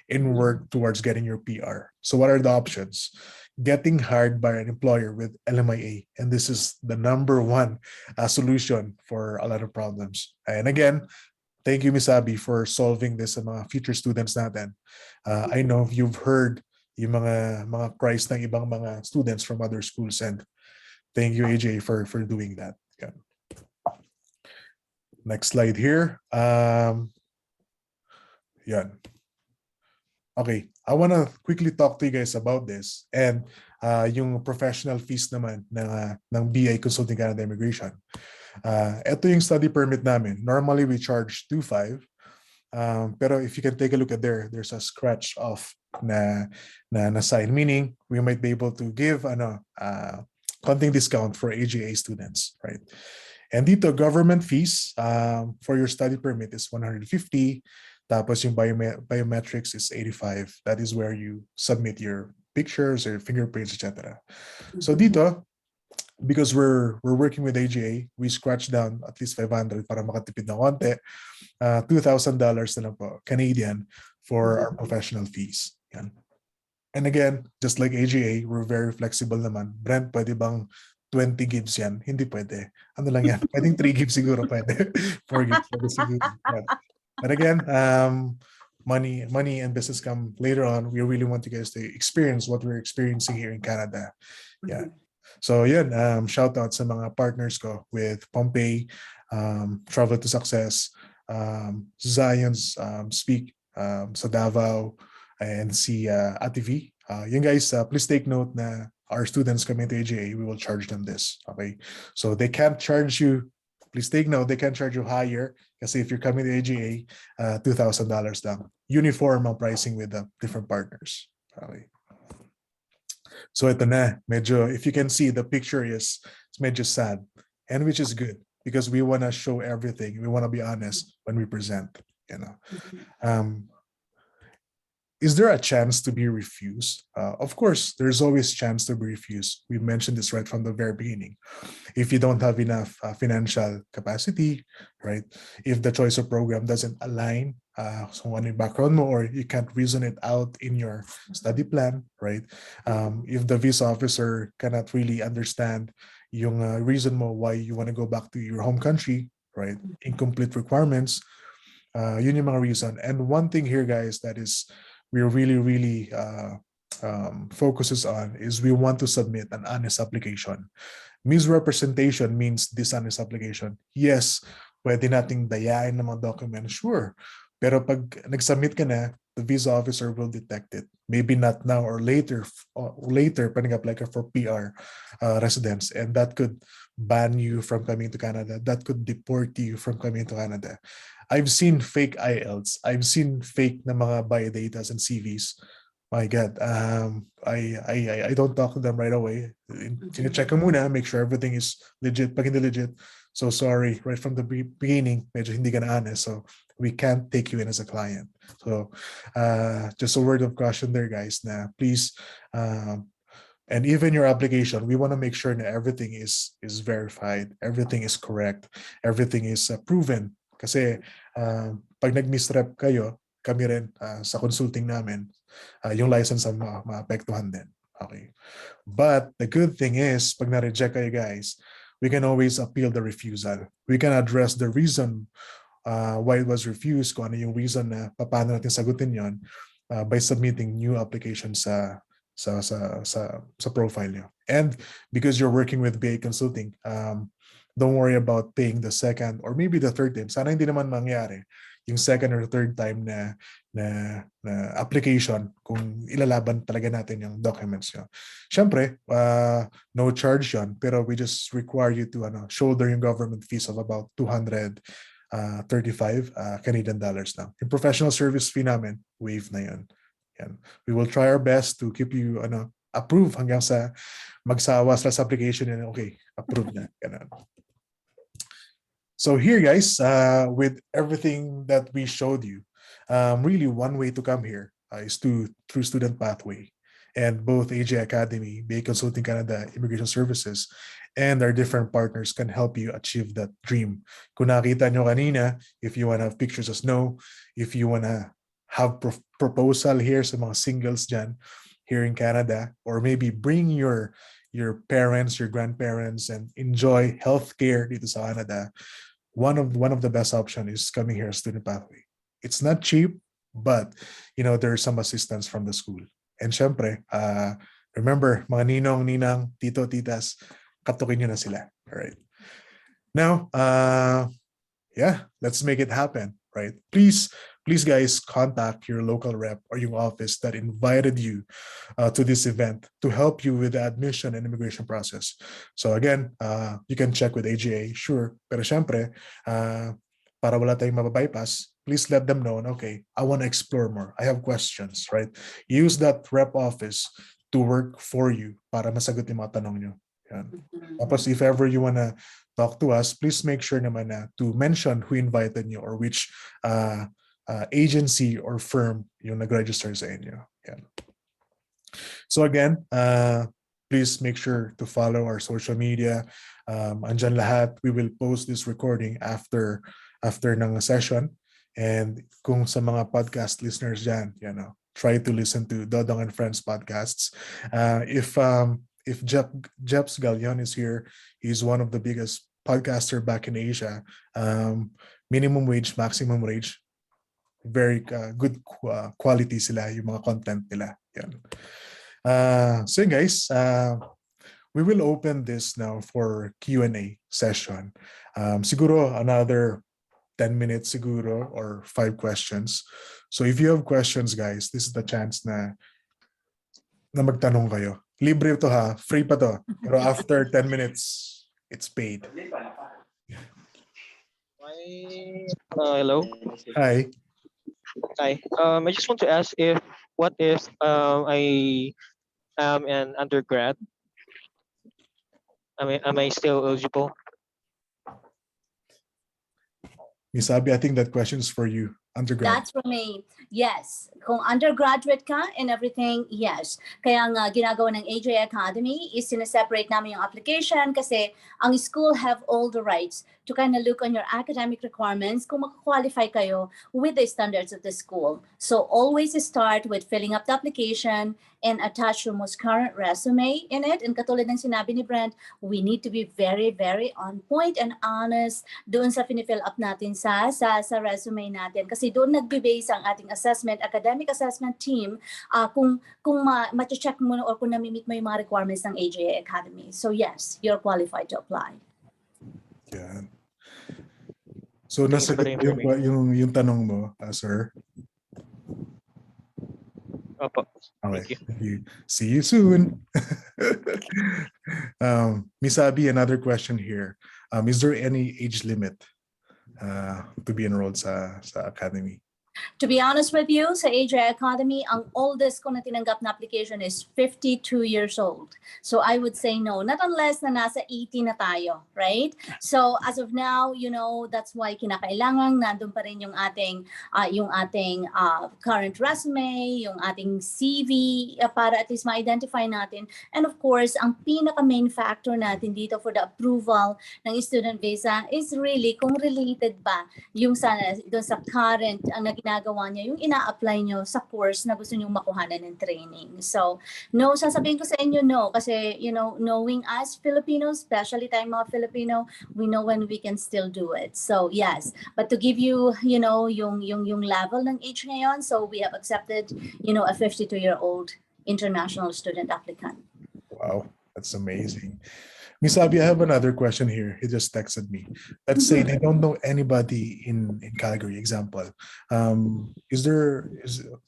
Speaker 2: and work towards getting your PR. So what are the options? Getting hired by an employer with LMIA, and this is the number one solution for a lot of problems. And again, thank you, Miss Abby, for solving this sa mga future students natin. I know you've heard yung mga cries ng ibang mga students from other schools, and thank you, AJ, for doing that. Okay. Next slide here. Yan. Okay, I want to quickly talk to you guys about this and yung professional fees naman ng BA Consulting Canada Immigration. Ito yung study permit namin. Normally, we charge 2.5. Pero if you can take a look at there's a scratch off na sign, meaning we might be able to give konting discount for AGA students, right? And dito, government fees for your study permit is 150. Tapos yung biometrics is 85. That is where you submit your pictures or fingerprints, etc. So dito, because we're working with AGA, we scratch down at least 500 para makatipid ng konti. $2,000 na lang po, Canadian, for our professional fees. Yan. And again, just like AGA, we're very flexible naman. Brent, pwede bang 20 gigs yan? Hindi pwede. Ano lang yan? Pwedeng 3 gigs siguro pwede. 4 gigs pwede siguro. But again, money and business come later on. We really want you guys to experience what we're experiencing here in Canada. Yeah. So yun, shout out sa mga partners ko with Pompeii, Travel to Success, Zion's Speak sa Davao, and si ATV. Yun guys, please take note na our students coming to AGA, we will charge them this. Okay, so they can't charge you. Please take note, they can't charge you higher kasi if you're coming to AGA, $2,000 lang. Uniform ang pricing with the different partners. Okay. So ito na, medyo, if you can see, the picture is medyo sad, and which is good because we want to show everything. We want to be honest when we present, you know. Is there a chance to be refused? Of course, there's always chance to be refused. We mentioned this right from the very beginning. If you don't have enough financial capacity, right? If the choice of program doesn't align so on your background mo, or you can't reason it out in your study plan, right? If the visa officer cannot really understand yung reason mo why you want to go back to your home country, right? Incomplete requirements, yun yung mga reason. And one thing here, guys, that is we're really focuses on is we want to submit an honest application. Misrepresentation means dishonest application. Yes, pwede nating dayain ng mga documents, sure. Pero pag nag-submit ka na, the visa officer will detect it. Maybe not now or later pag nag-apply ka for PR residence, and that could ban you from coming to Canada. That could deport you from coming to Canada. I've seen fake IELTS. I've seen fake na mga biodatas and CVs. My God, I don't talk to them right away. Check ko muna, make sure everything is legit. Pag hindi legit, so sorry, right from the beginning, medyo hindi ka na honest. So we can't take you in as a client. So just a word of caution there, guys, na please, and even your application, we want to make sure that everything is verified, everything is correct, everything is proven. Kasi pag nag-misrep kayo, kami rin sa consulting namin, yung license ang maapektuhan din. Okay. But the good thing is, pag na-reject kayo, guys, we can always appeal the refusal. We can address the reason why it was refused, kung ano yung reason na paano natin sagutin yon by submitting new applications sa profile nyo. And because you're working with BA Consulting, don't worry about paying the second or maybe the third time. Sana hindi naman mangyari yung second or third time na application kung ilalaban talaga natin yung documents nyo. Siyempre, no charge yun, pero we just require you to shoulder yung government fees of about 235 Canadian dollars now. Yung professional service fee namin, waive na yun. Yan. We will try our best to keep you approve hanggang sa magsawa sa application and okay, approve na. Ganun. So here, guys, with everything that we showed you, really one way to come here is through student pathway. And both AGA Academy, BA Consulting Canada, Immigration Services, and our different partners can help you achieve that dream. Kung nakita nyo kanina, if you want to have pictures of snow, if you want to have proposal here sa mga singles dyan, here in Canada, or maybe bring your parents, your grandparents, and enjoy healthcare dito sa Canada, one of the best option is coming here as student pathway. It's not cheap, but there's some assistance from the school. And syempre, remember, mga ninong, ninang, tito, titas, katukin nyo na sila. All right. Now, yeah, let's make it happen, right? Please guys, contact your local rep or your office that invited you to this event to help you with the admission and immigration process. So again, you can check with AGA, sure. Pero syempre, para wala tayong mababypass, please let them know, okay, I want to explore more. I have questions, right? Use that rep office to work for you para masagot yung mga tanong nyo. Yan. Tapos if ever you want to talk to us, please make sure naman na to mention who invited you or which agency or firm yung nag-register sa inyo. Yan. So again, please make sure to follow our social media. Andyan lahat. We will post this recording after ng session. And kung sa mga podcast listeners dyan, try to listen to Dodong and Friends podcasts. If Jeps Galion is here, he's one of the biggest podcaster back in Asia. Minimum wage, maximum wage, very good quality sila yung mga content nila. Yan. So guys, we will open this now for Q&A session. Siguro another 10 minutes siguro or 5 questions. So if you have questions, guys, this is the chance na magtanong kayo. Libre to ha, free pa to. Pero after 10 minutes, it's paid.
Speaker 5: Hello.
Speaker 2: Hi.
Speaker 5: Hi. I just want to ask what if I am an undergrad? Am I still eligible?
Speaker 2: Miss Abby, I think that question is for you. Undergrad.
Speaker 4: That's for me. Yes. Kung undergraduate ka and everything, yes. Kaya nga ginagawa ng AGA Academy is sineseparate namin yung application kasi ang school have all the rights to kind of look on your academic requirements kung makakwalify kayo with the standards of the school. So always start with filling up the application and attach your most current resume in it. And katulad ng sinabi ni Brent, we need to be very, very on point and honest doon sa finifill up natin sa resume natin. Kasi doon nagbe-base ang ating assessment, academic assessment team, kung ma-check mo or kung nami-meet mo yung mga requirements ng AGA Academy. So yes, you're qualified to apply.
Speaker 2: Yeah. So nasagot yung tanong mo, sir.
Speaker 5: Opo.
Speaker 2: Okay. Thank you. See you soon. Miss Abby, another question here. Is there any age limit to be enrolled sa academy?
Speaker 4: To be honest with you, sa AGA Academy, ang oldest ko na tinanggap na application is 52 years old. So I would say no, not unless na nasa 80 na tayo, right? So as of now, that's why kinakailangan nandun pa rin yung ating current resume, yung ating CV para at least ma-identify natin. And of course, ang pinaka-main factor natin dito for the approval ng student visa is really kung related ba yung doon sa current ang ginagawa niya, yung ina-apply nyo sa course na gusto nyong makuhanan ng training. So, no, sasabihin ko sa inyo no, kasi, knowing us Filipinos, especially tayong mga Filipino, we know when we can still do it. So, yes. But to give you, yung level ng age ngayon, so we have accepted, a 52-year-old international student applicant.
Speaker 2: Wow, that's amazing. Miss Abby, I have another question here. He just texted me. Let's say they don't know anybody in Calgary, example.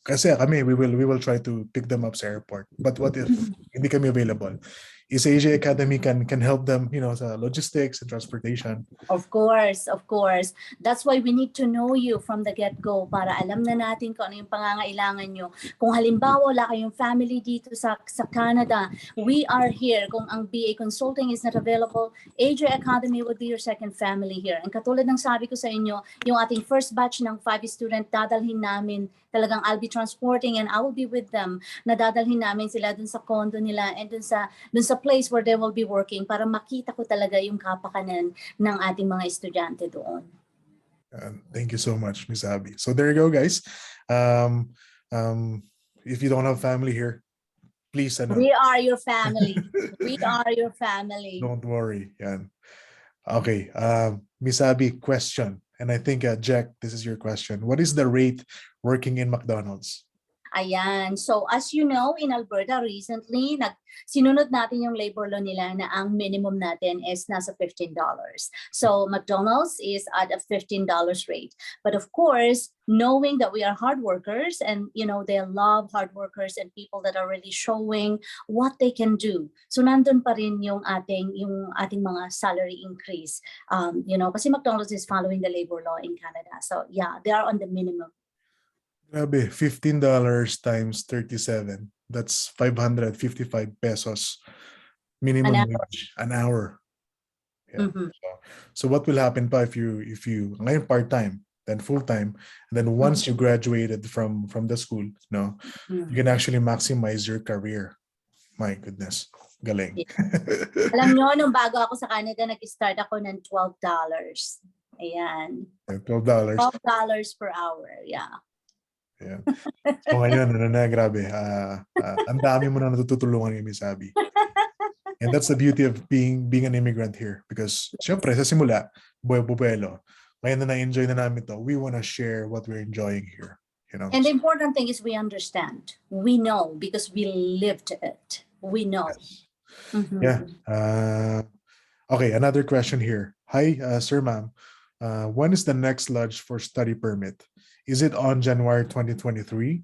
Speaker 2: Kasi kami, we will try to pick them up sa airport. But what if hindi kami available? Is AGA Academy can help them, sa logistics and transportation.
Speaker 4: Of course, of course. That's why we need to know you from the get-go para alam na natin kung ano yung pangangailangan nyo. Kung halimbawa wala kayong family dito sa Canada, we are here. Kung ang BA Consulting is not available, AGA Academy would be your second family here. And katulad ng sabi ko sa inyo, yung ating first batch ng 5 student, dadalhin namin talagang I'll be transporting and I will be with them. Nadadalhin namin sila dun sa condo nila and dun sa place where they will be working para makita ko talaga yung kapakanan ng ating mga estudyante doon.
Speaker 2: Thank you so much, Ms. Abby. So there you go, guys. If you don't have family here, please.
Speaker 4: We are your family. We are your family.
Speaker 2: Don't worry. Yan. Okay. Ms. Abby, question. And I think, Jack, this is your question. What is the rate working in McDonald's?
Speaker 4: Ayan. So as you know, in Alberta recently, sinunod natin yung labor law nila na ang minimum natin is nasa $15. So McDonald's is at a $15 rate. But of course, knowing that we are hard workers and they love hard workers and people that are really showing what they can do. So nandun pa rin yung ating mga salary increase. Kasi McDonald's is following the labor law in Canada. So yeah, they are on the minimum.
Speaker 2: Grabe, $15 times 37. That's 555 pesos minimum wage an hour. Yeah.
Speaker 4: Mm-hmm.
Speaker 2: So what will happen pa if you ngayon part-time, then full-time, and then once you graduated from the school, you can actually maximize your career. My goodness. Galing.
Speaker 4: Yeah. Alam nyo, nung bago ako sa Canada, nag-start ako ng $12. Ayan.
Speaker 2: $12.
Speaker 4: $12 per hour. Yeah.
Speaker 2: Yeah. So ngayon, grabe. Ang dami mo na natutulungan ni Miss Abby. And that's the beauty of being an immigrant here. Because, syempre, sa simula, buwelo. Ngayon na na-enjoy na namin to, we want to share what we're enjoying here.
Speaker 4: And the important thing is we understand. We know because we lived it. We know.
Speaker 2: Yes.
Speaker 4: Mm-hmm.
Speaker 2: Yeah. Okay, another question here. Hi, sir, ma'am. When is the next lodge for study permit? Is it on January 2023?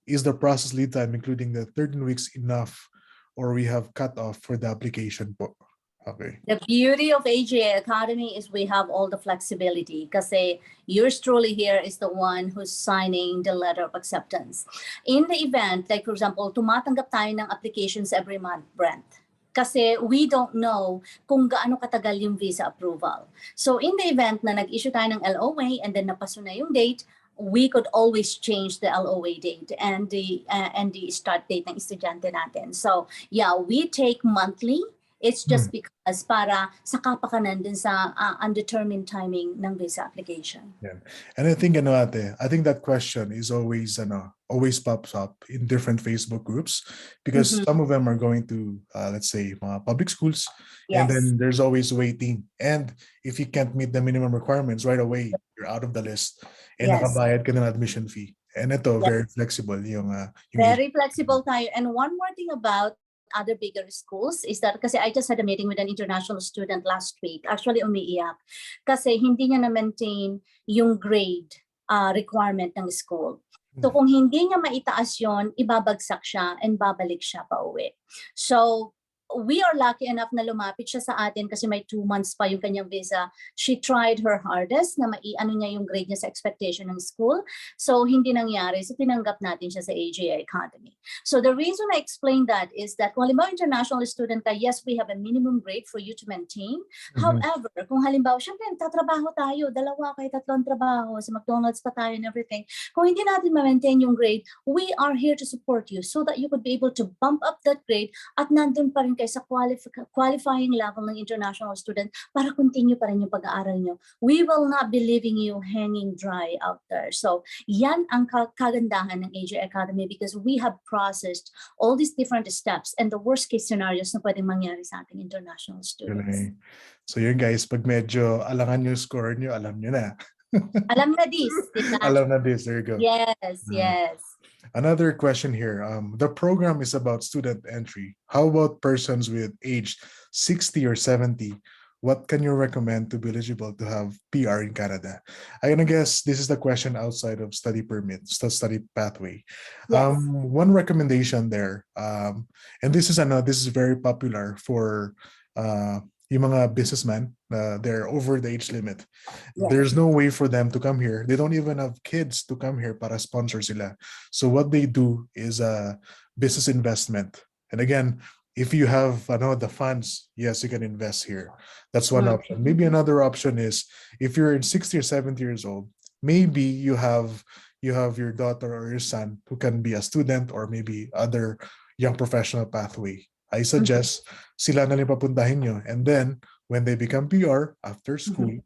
Speaker 2: Is the process lead time, including the 13 weeks, enough, or we have cut off for the application? Okay.
Speaker 4: The beauty of AGA Academy is we have all the flexibility kasi yours truly here is the one who's signing the letter of acceptance. In the event, like for example, tumatanggap tayo ng applications every month, Brent. Kasi we don't know kung gaano katagal yung visa approval. So in the event na nag-issue tayo ng LOA and then napaso na yung date, we could always change the LOA date and the start date ng estudyante natin. So yeah, we take monthly. It's just because para sa kapakanan din sa undetermined timing ng visa application.
Speaker 2: Yeah. And I think I think that question is always pops up in different Facebook groups because some of them are going to let's say public schools.
Speaker 4: Yes.
Speaker 2: And then there's always waiting. And if you can't meet the minimum requirements right away, you're out of the list. And nakabayad ka ng admission fee. And ito very flexible yung
Speaker 4: very flexible tayo. And one more thing about other bigger schools is that kasi I just had a meeting with an international student last week, actually umiiyak kasi hindi niya na-maintain yung grade requirement ng school. So kung hindi niya maitaas yon, ibabagsak siya and babalik siya pa uwi. So we are lucky enough na lumapit siya sa atin kasi may 2 months pa yung kanyang visa. She tried her hardest na maiano niya yung grade niya sa expectation ng school. So hindi nangyari. So tinanggap natin siya sa AGA Academy. So the reason I explained that is that kung halimbawa international student ka, yes, we have a minimum grade for you to maintain. However, kung halimbawa, syempre tatrabaho tayo, 2 kay 3 trabaho, sa McDonald's pa tayo and everything. Kung hindi natin ma-maintain yung grade, we are here to support you so that you could be able to bump up that grade at nandun pa rin kayo sa qualifying level ng international student para continue pa rin yung pag-aaral nyo. We will not be leaving you hanging dry out there. So yan ang kagandahan ng AGA Academy because we have processed all these different steps and the worst case scenarios na pwedeng mangyari sa ating international students.
Speaker 2: So yun guys, pag medyo alangan yung score nyo, alam nyo na.
Speaker 4: Alam na this.
Speaker 2: Alam na this, there you go.
Speaker 4: Yes, yes.
Speaker 2: Another question here. The program is about student entry. How about persons with age 60 or 70 what can you recommend to be eligible to have PR in Canada? I'm gonna guess this is the question outside of study permit, study pathway.
Speaker 4: Yes.
Speaker 2: One recommendation there, and this is very popular for yung mga businessmen. They're over the age limit.
Speaker 4: Yes.
Speaker 2: There's no way for them to come here. They don't even have kids to come here para sponsor sila. So what they do is a business investment. And again, if you have the funds, yes, you can invest here. That's one option. Maybe another option is if you're in 60 or 70 years old, maybe you have your daughter or your son who can be a student or maybe other young professional pathway. I suggest sila na lang papuntahin nyo. And then when they become PR after school,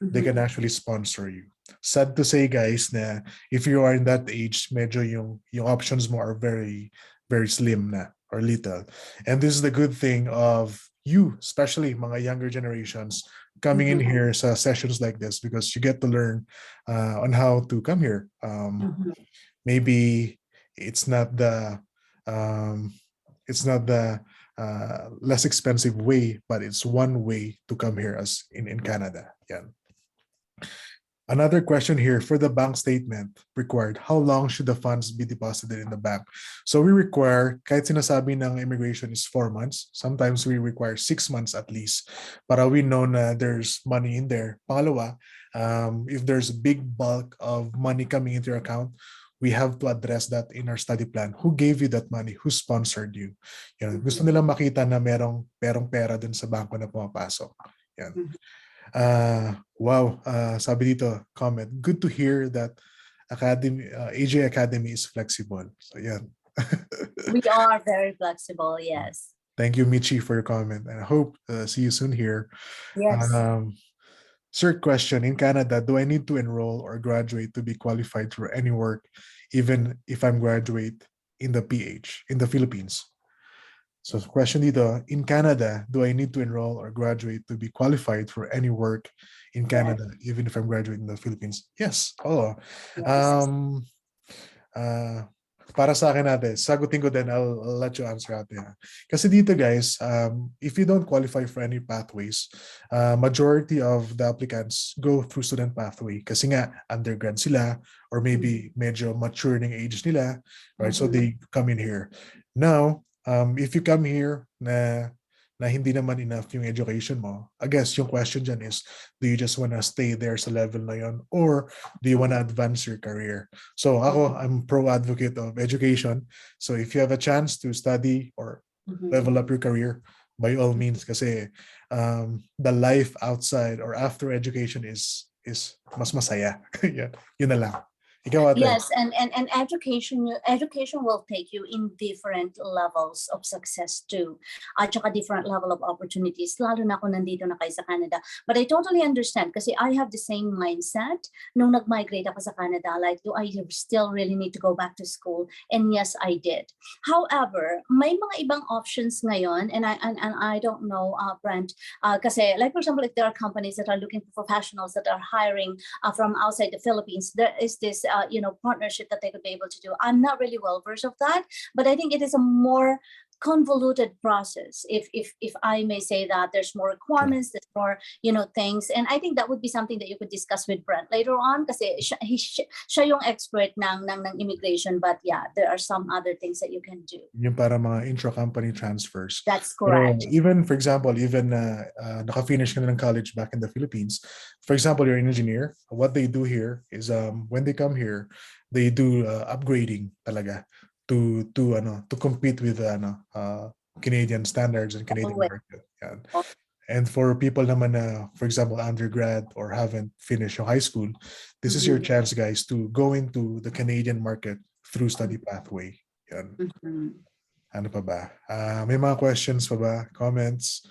Speaker 2: they can actually sponsor you. Sad to say, guys, na if you are in that age, medyo yung options mo are very, very slim na or little. And this is the good thing of you, especially mga younger generations, coming in here sa sessions like this, because you get to learn on how to come here. Maybe it's not the less expensive way, but it's one way to come here as in Canada. Yeah. Another question here for the bank statement required, how long should the funds be deposited in the bank? So we require, kahit sinasabi ng immigration is 4 months, sometimes we require 6 months at least, para we know na there's money in there. Pangalawa, if there's a big bulk of money coming into your account, we have to address that in our study plan. Who gave you that money? Who sponsored you? Yan. Gusto nilang makita na merong pera dun sa bangko na pumapasok. Yan. Wow, sabi dito, comment. Good to hear that AGA-ACADEMY is flexible. So yan.
Speaker 4: We are very flexible, yes.
Speaker 2: Thank you, Michi, for your comment. And I hope see you soon here.
Speaker 4: Yes.
Speaker 2: Third question, in Canada, do I need to enroll or graduate to be qualified for any work, even if I'm graduate in the Philippines? So question dito, in Canada, do I need to enroll or graduate to be qualified for any work in Canada, even if I'm graduating in the Philippines? Yes. Oh.
Speaker 4: Yes.
Speaker 2: Para sa akin natin, sagutin ko din, I'll let you answer natin. Kasi dito guys, if you don't qualify for any pathways, majority of the applicants go through student pathway kasi nga undergrad sila or maybe medyo maturing age nila, right? So they come in here. Now, if you come here na hindi naman enough yung education mo, I guess yung question dyan is, do you just want to stay there sa level na yun or do you want to advance your career? So ako, I'm pro advocate of education. So if you have a chance to study or level up your career, by all means, kasi the life outside or after education is mas masaya. Yun na lang. Ikaw, ate.
Speaker 4: Yes, and education will take you in different levels of success too. At saka different level of opportunities, lalo na kung nandito na kayo sa Canada. But I totally understand kasi I have the same mindset nung nag-migrate ako sa Canada. Like, do I still really need to go back to school? And yes, I did. However, may mga ibang options ngayon, and I don't know, Brent, kasi like for example, if there are companies that are looking for professionals that are hiring from outside the Philippines, there is this partnership that they could be able to do. I'm not really well versed of that, but I think it is a more convoluted process, if I may say that. There's more requirements, there's more things, and I think that would be something that you could discuss with Brent later on kasi siya yung expert ng immigration, but yeah, there are some other things that you can do.
Speaker 2: Yung para mga intra-company transfers.
Speaker 4: That's correct.
Speaker 2: Pero even, for example, naka-finish ka na ng college back in the Philippines, for example, you're an engineer, what they do here is when they come here, they do upgrading talaga to compete with Canadian standards and Canadian market. Yeah. And for people naman na, for example, undergrad or haven't finished your high school, this is your chance, guys, to go into the Canadian market through study pathway. Yan. Ano pa ba? May mga questions pa ba? Comments?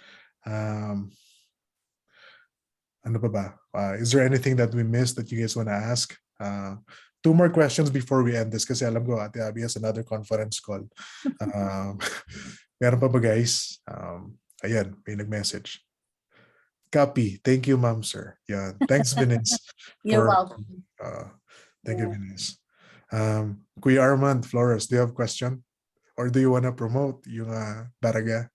Speaker 2: Ano pa ba? Is there anything that we missed that you guys want to ask? 2 more questions before we end this kasi alam ko Ate Abby has another conference call. Meron pa ba guys? Ayan, may nag-message. Copy. Thank you, ma'am, sir. Yeah. Thanks, Venice.
Speaker 4: You're welcome.
Speaker 2: Thank you, Venice. Kuya Armand Flores, do you have a question? Or do you want to promote yung Daraga?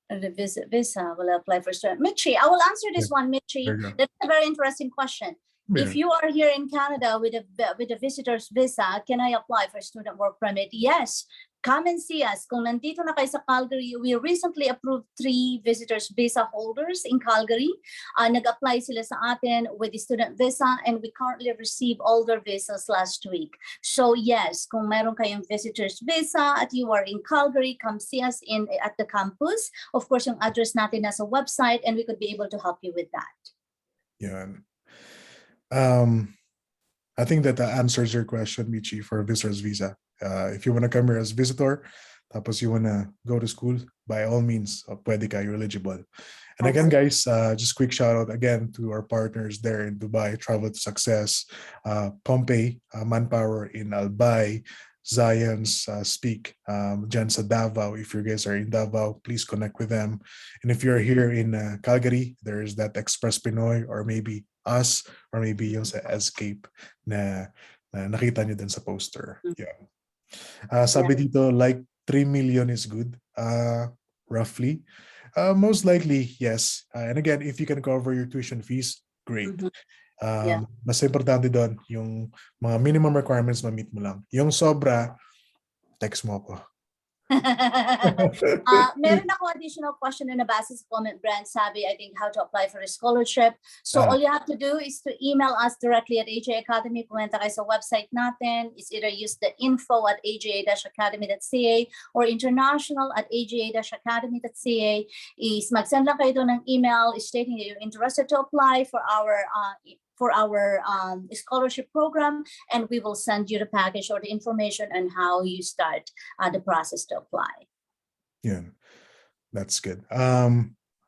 Speaker 4: The visa will apply for student. Mitchie, I will answer this one, Mitchie.
Speaker 2: There you go.
Speaker 4: That's a very interesting question. If you are here in Canada with a visitor's visa, can I apply for student work permit? Yes. Come and see us. Kung nandito na kayo sa Calgary, we recently approved 3 visitors visa holders in Calgary. Nag-apply sila sa atin with the student visa, and we currently received all their visas last week. So yes, kung meron kayong visitors visa at you are in Calgary, come see us at the campus. Of course, yung address natin nasa website, and we could be able to help you with that.
Speaker 2: Yeah. I think that answers your question, Michi, for a visitor's visa. If you want to come here as visitor, tapos you want to go to school, by all means, pwede ka, you're eligible. And again, guys, just quick shout out again to our partners there in Dubai, Travel to Success, Pompeii, Manpower in Albay, Zion's Speak, dyan sa Davao. If you guys are in Davao, please connect with them. And if you're here in Calgary, there's that Express Pinoy, or maybe us, or maybe yung sa Escape na nakita nyo din sa poster. Yeah. Sabi dito, like 3 million is good, roughly. Most likely, yes. And again, if you can cover your tuition fees, great. Mas importante doon, yung mga minimum requirements ma-meet mo lang. Yung sobra, text mo ako.
Speaker 4: Meron ako additional question na nabasa sa comment, Brand. Sabi, I think, how to apply for a scholarship. So all you have to do is to email us directly at AGA-ACADEMY. Pumunta kayo sa website natin. It's either use the info at aga-academy.ca or international at aga-academy.ca. Is mag-send lang kayo doon ng email stating that you're interested to apply for our scholarship program, and we will send you the package or the information on how you start the process to apply.
Speaker 2: Yeah, that's good.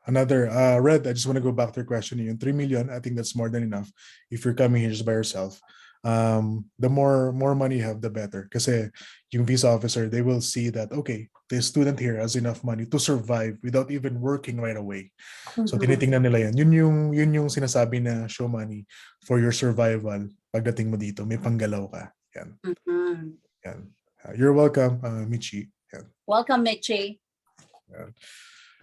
Speaker 2: Another Red, I just want to go back to your question. Yung 3 million, I think that's more than enough if you're coming here just by yourself. The more money you have, the better. Kasi yung visa officer, they will see that, okay, the student here has enough money to survive without even working right away. So tinitingnan nila yan. Yun yung sinasabi na show money for your survival. Pagdating mo dito, may panggalaw ka. Yan. Yan. You're welcome, Michi. Yan.
Speaker 4: Welcome, Michi.
Speaker 2: Yan.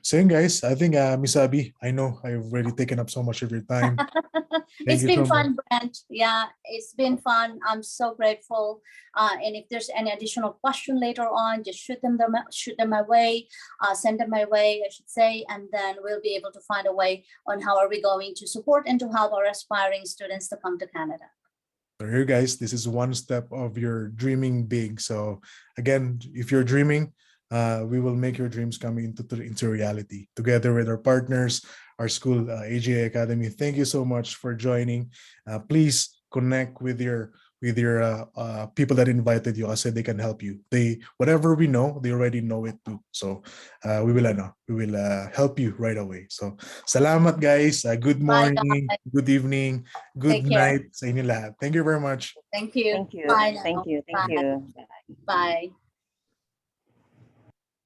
Speaker 2: So guys, I think Miss Abby, I know I've already taken up so much of your time.
Speaker 4: It's been fun, Brent. Yeah, it's been fun. I'm so grateful. And if there's any additional question later on, just shoot them my way, send them my way, I should say, and then we'll be able to find a way on how are we going to support and to help our aspiring students to come to Canada.
Speaker 2: So here, guys, this is one step of your dreaming big. So again, if you're dreaming, we will make your dreams come into reality together with our partners, our school, AGA-ACADEMY. Thank you so much for joining. Please connect with your people that invited you. I said they can help you. Whatever we know, they already know it too. So we will help you right away. So salamat, guys. Good morning, good evening, good night sa inyo lahat. Thank you very much.
Speaker 4: Thank you.
Speaker 6: Thank you.
Speaker 4: Bye now.
Speaker 6: Thank you. Thank
Speaker 4: Bye.
Speaker 6: you.
Speaker 4: Bye.